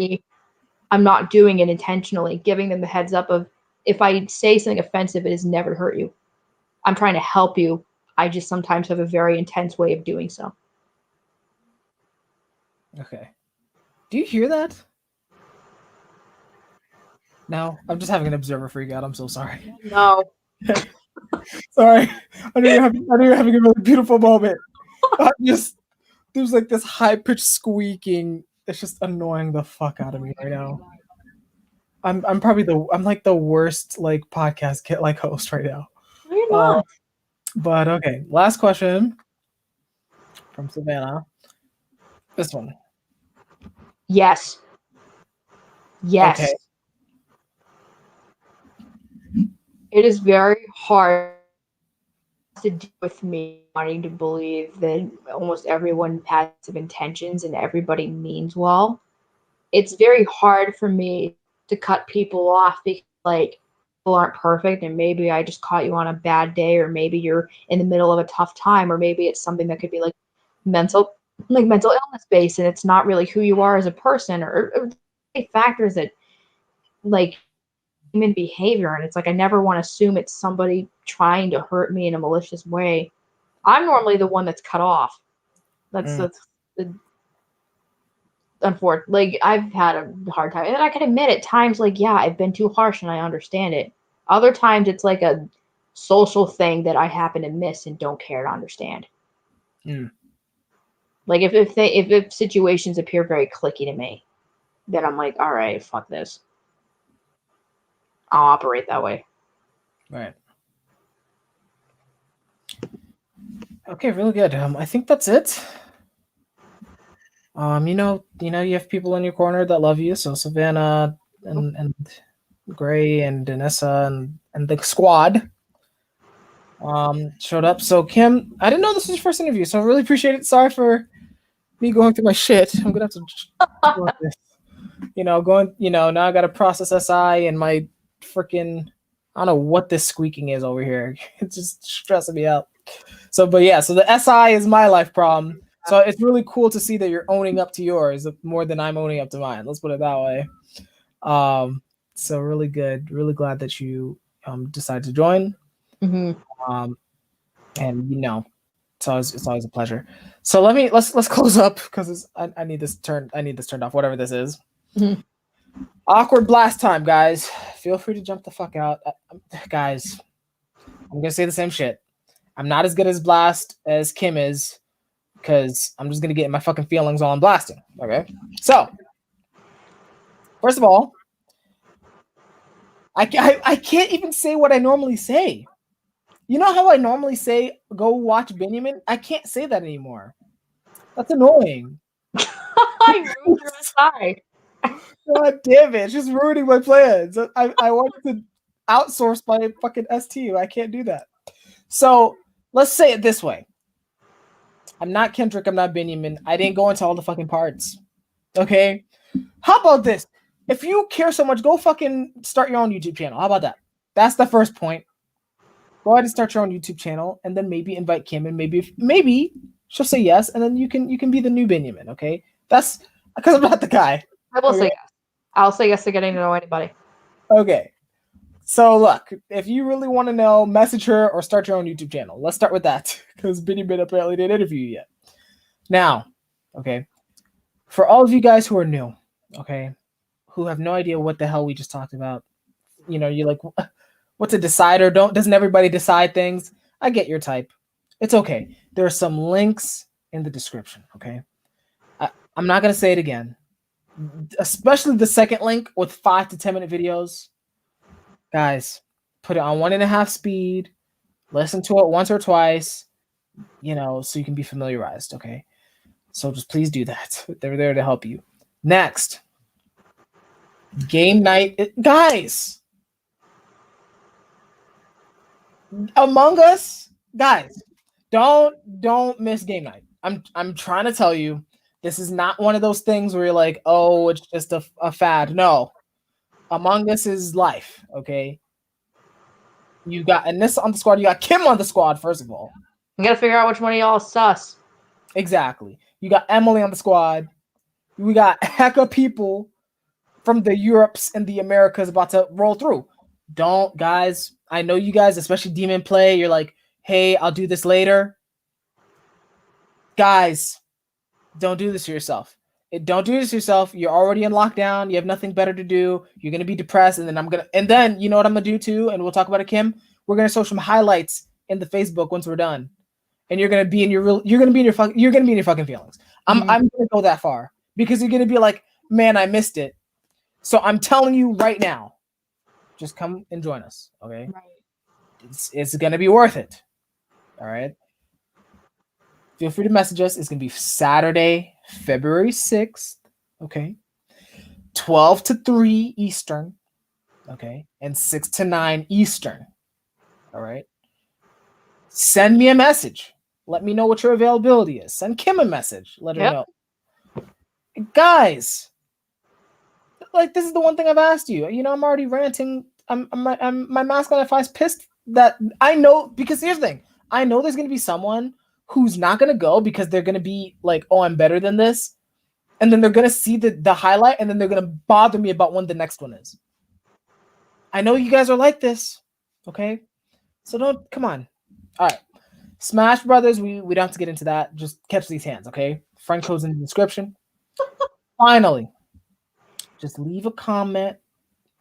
I'm not doing it intentionally, giving them the heads up of, if I say something offensive, it has never hurt you. I'm trying to help you. I just sometimes have a very intense way of doing so. Okay. Do you hear that? No, I'm just having an observer freak out. I'm so sorry. No. Sorry. I know you're having a really beautiful moment. There's like this high pitched squeaking. It's just annoying the fuck out of me right now. I'm probably I'm like the worst like podcast like host right now. No, you're not. But okay, last question from Savannah. This one. Yes. Yes. Okay. It is very hard to do with me wanting to believe that almost everyone has intentions and everybody means well. It's very hard for me to cut people off because like people aren't perfect, and maybe I just caught you on a bad day, or maybe you're in the middle of a tough time, or maybe it's something that could be like mental illness based, and it's not really who you are as a person, or factors that like human behavior. And it's like I never want to assume it's somebody trying to hurt me in a malicious way. I'm normally the one that's cut off. That's unfortunate. Like, I've had a hard time, and I can admit at times, like, yeah, I've been too harsh, and I understand it. Other times, it's like a social thing that I happen to miss and don't care to understand. Like, if situations appear very clicky to me, then I'm like, all right, fuck this. I'll operate that way. Right. Okay, really good. I think that's it. You have people in your corner that love you. So Savannah and Gray and Danessa and the squad showed up. So Kim, I didn't know this was your first interview, so I really appreciate it. Sorry for me going through my shit. I'm gonna have to this. Now I gotta process SI and my freaking I don't know what this squeaking is over here. It's just stressing me out. So the SI is my life problem. So it's really cool to see that you're owning up to yours more than I'm owning up to mine. Let's put it that way. So really good. Really glad that you decided to join. Mm-hmm. And it's always a pleasure. So let's close up because I need this turned off. Whatever this is. Mm-hmm. Awkward blast time, guys. Feel free to jump the fuck out, guys. I'm gonna say the same shit. I'm not as good as blast as Kim is. Because I'm just gonna get my fucking feelings on blasting. Okay, so first of all, I can't even say what I normally say. You know how I normally say go watch Benjamin? I can't say that anymore. That's annoying. I ruined your SI. God damn it! It's just ruining my plans. I wanted to outsource my fucking STU. I can't do that. So let's say it this way. I'm not Kendrick. I'm not Benjamin. I didn't go into all the fucking parts. Okay? How about this? If you care so much, go fucking start your own YouTube channel. How about that? That's the first point. Go ahead and start your own YouTube channel, and then maybe invite Kim, and maybe she'll say yes, and then you can be the new Benjamin. Okay? That's because I'm not the guy. I will say yes. I'll say yes to getting to know anybody. Okay. So look, if you really want to know, message her or start your own YouTube channel. Let's start with that because Benjamin apparently didn't interview you yet. Now, okay, for all of you guys who are new, okay, who have no idea what the hell we just talked about, you're like, what's a decider? Doesn't everybody decide things? I get your type. It's okay. There are some links in the description. Okay, I'm not gonna say it again, especially the second link with 5 to 10 minute videos. Guys, put it on 1.5 speed, listen to it once or twice, so you can be familiarized, okay? So just please do that. They're there to help you. Next, game night. Guys, Among Us, guys, don't miss game night. I'm trying to tell you, this is not one of those things where you're like, oh, it's just a fad. No. Among Us is life, okay? You got Anissa on the squad. You got Kim on the squad, first of all. You gotta figure out which one of y'all is sus. Exactly. You got Emily on the squad. We got hecka people from the Europes and the Americas about to roll through. Don't, guys. I know you guys, especially Demon Play, you're like, hey, I'll do this later. Guys, don't do this to yourself. Don't do this to yourself. You're already in lockdown. You have nothing better to do. You're gonna be depressed, and then you know what I'm gonna do too, and we'll talk about it, Kim. We're gonna show some highlights in the Facebook once we're done, and you're gonna be in your fucking feelings. I'm gonna go that far because you're gonna be like, man, I missed it. So I'm telling you right now, just come and join us, okay? Right. It's gonna be worth it. All right. Feel free to message us. It's going to be Saturday, February 6th, okay? 12 to 3 Eastern, okay? And 6 to 9 Eastern, all right? Send me a message. Let me know what your availability is. Send Kim a message. Let her know. Guys, like, this is the one thing I've asked you. I'm already ranting. My mascot FI is pissed that I know, because here's the thing. I know there's going to be someone who's not going to go because they're going to be like, oh, I'm better than this. And then they're going to see the highlight, and then they're going to bother me about when the next one is. I know you guys are like this, okay? So come on. All right. Smash Brothers, we don't have to get into that. Just catch these hands, okay? Friend code's in the description. Finally, just leave a comment.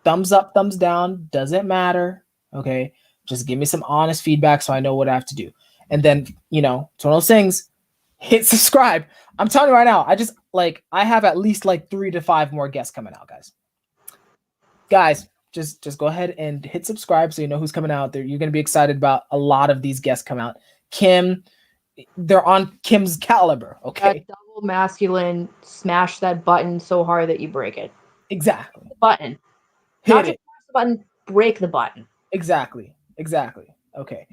Thumbs up, thumbs down, doesn't matter. Okay. Just give me some honest feedback so I know what I have to do. And then, you know, it's one of those things. Hit subscribe. I'm telling you right now, I have at least like 3 to 5 more guests coming out, guys. Guys, just go ahead and hit subscribe so you know who's coming out there. You're gonna be excited about a lot of these guests come out. Kim, they're on Kim's caliber, okay? That double masculine, smash that button so hard that you break it. Exactly. Button. Hit Not it. just press the button, break the button. Exactly. Okay.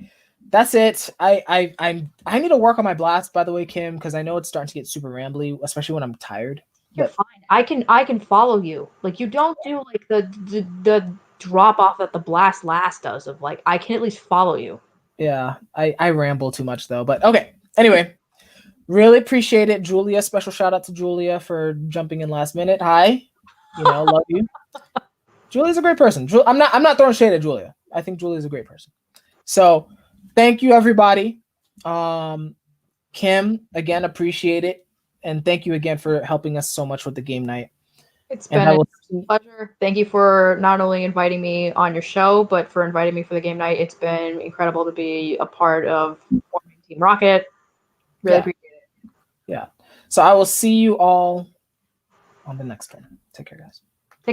That's it. I need to work on my blast, by the way, Kim, because I know it's starting to get super rambly, especially when I'm tired. You're fine. I can follow you. Like you don't do like the drop off that the blast last does of like I can at least follow you. Yeah, I ramble too much though. But okay. Anyway, really appreciate it, Julia. Special shout out to Julia for jumping in last minute. Hi, love you. Julia's a great person. I'm not throwing shade at Julia. I think Julia's a great person. So thank you everybody. Kim, again, appreciate it. And thank you again for helping us so much with the game night. It's been a pleasure. Thank you for not only inviting me on your show, but for inviting me for the game night. It's been incredible to be a part of forming Team Rocket. Really appreciate it. Yeah. So I will see you all on the next one. Take care, guys.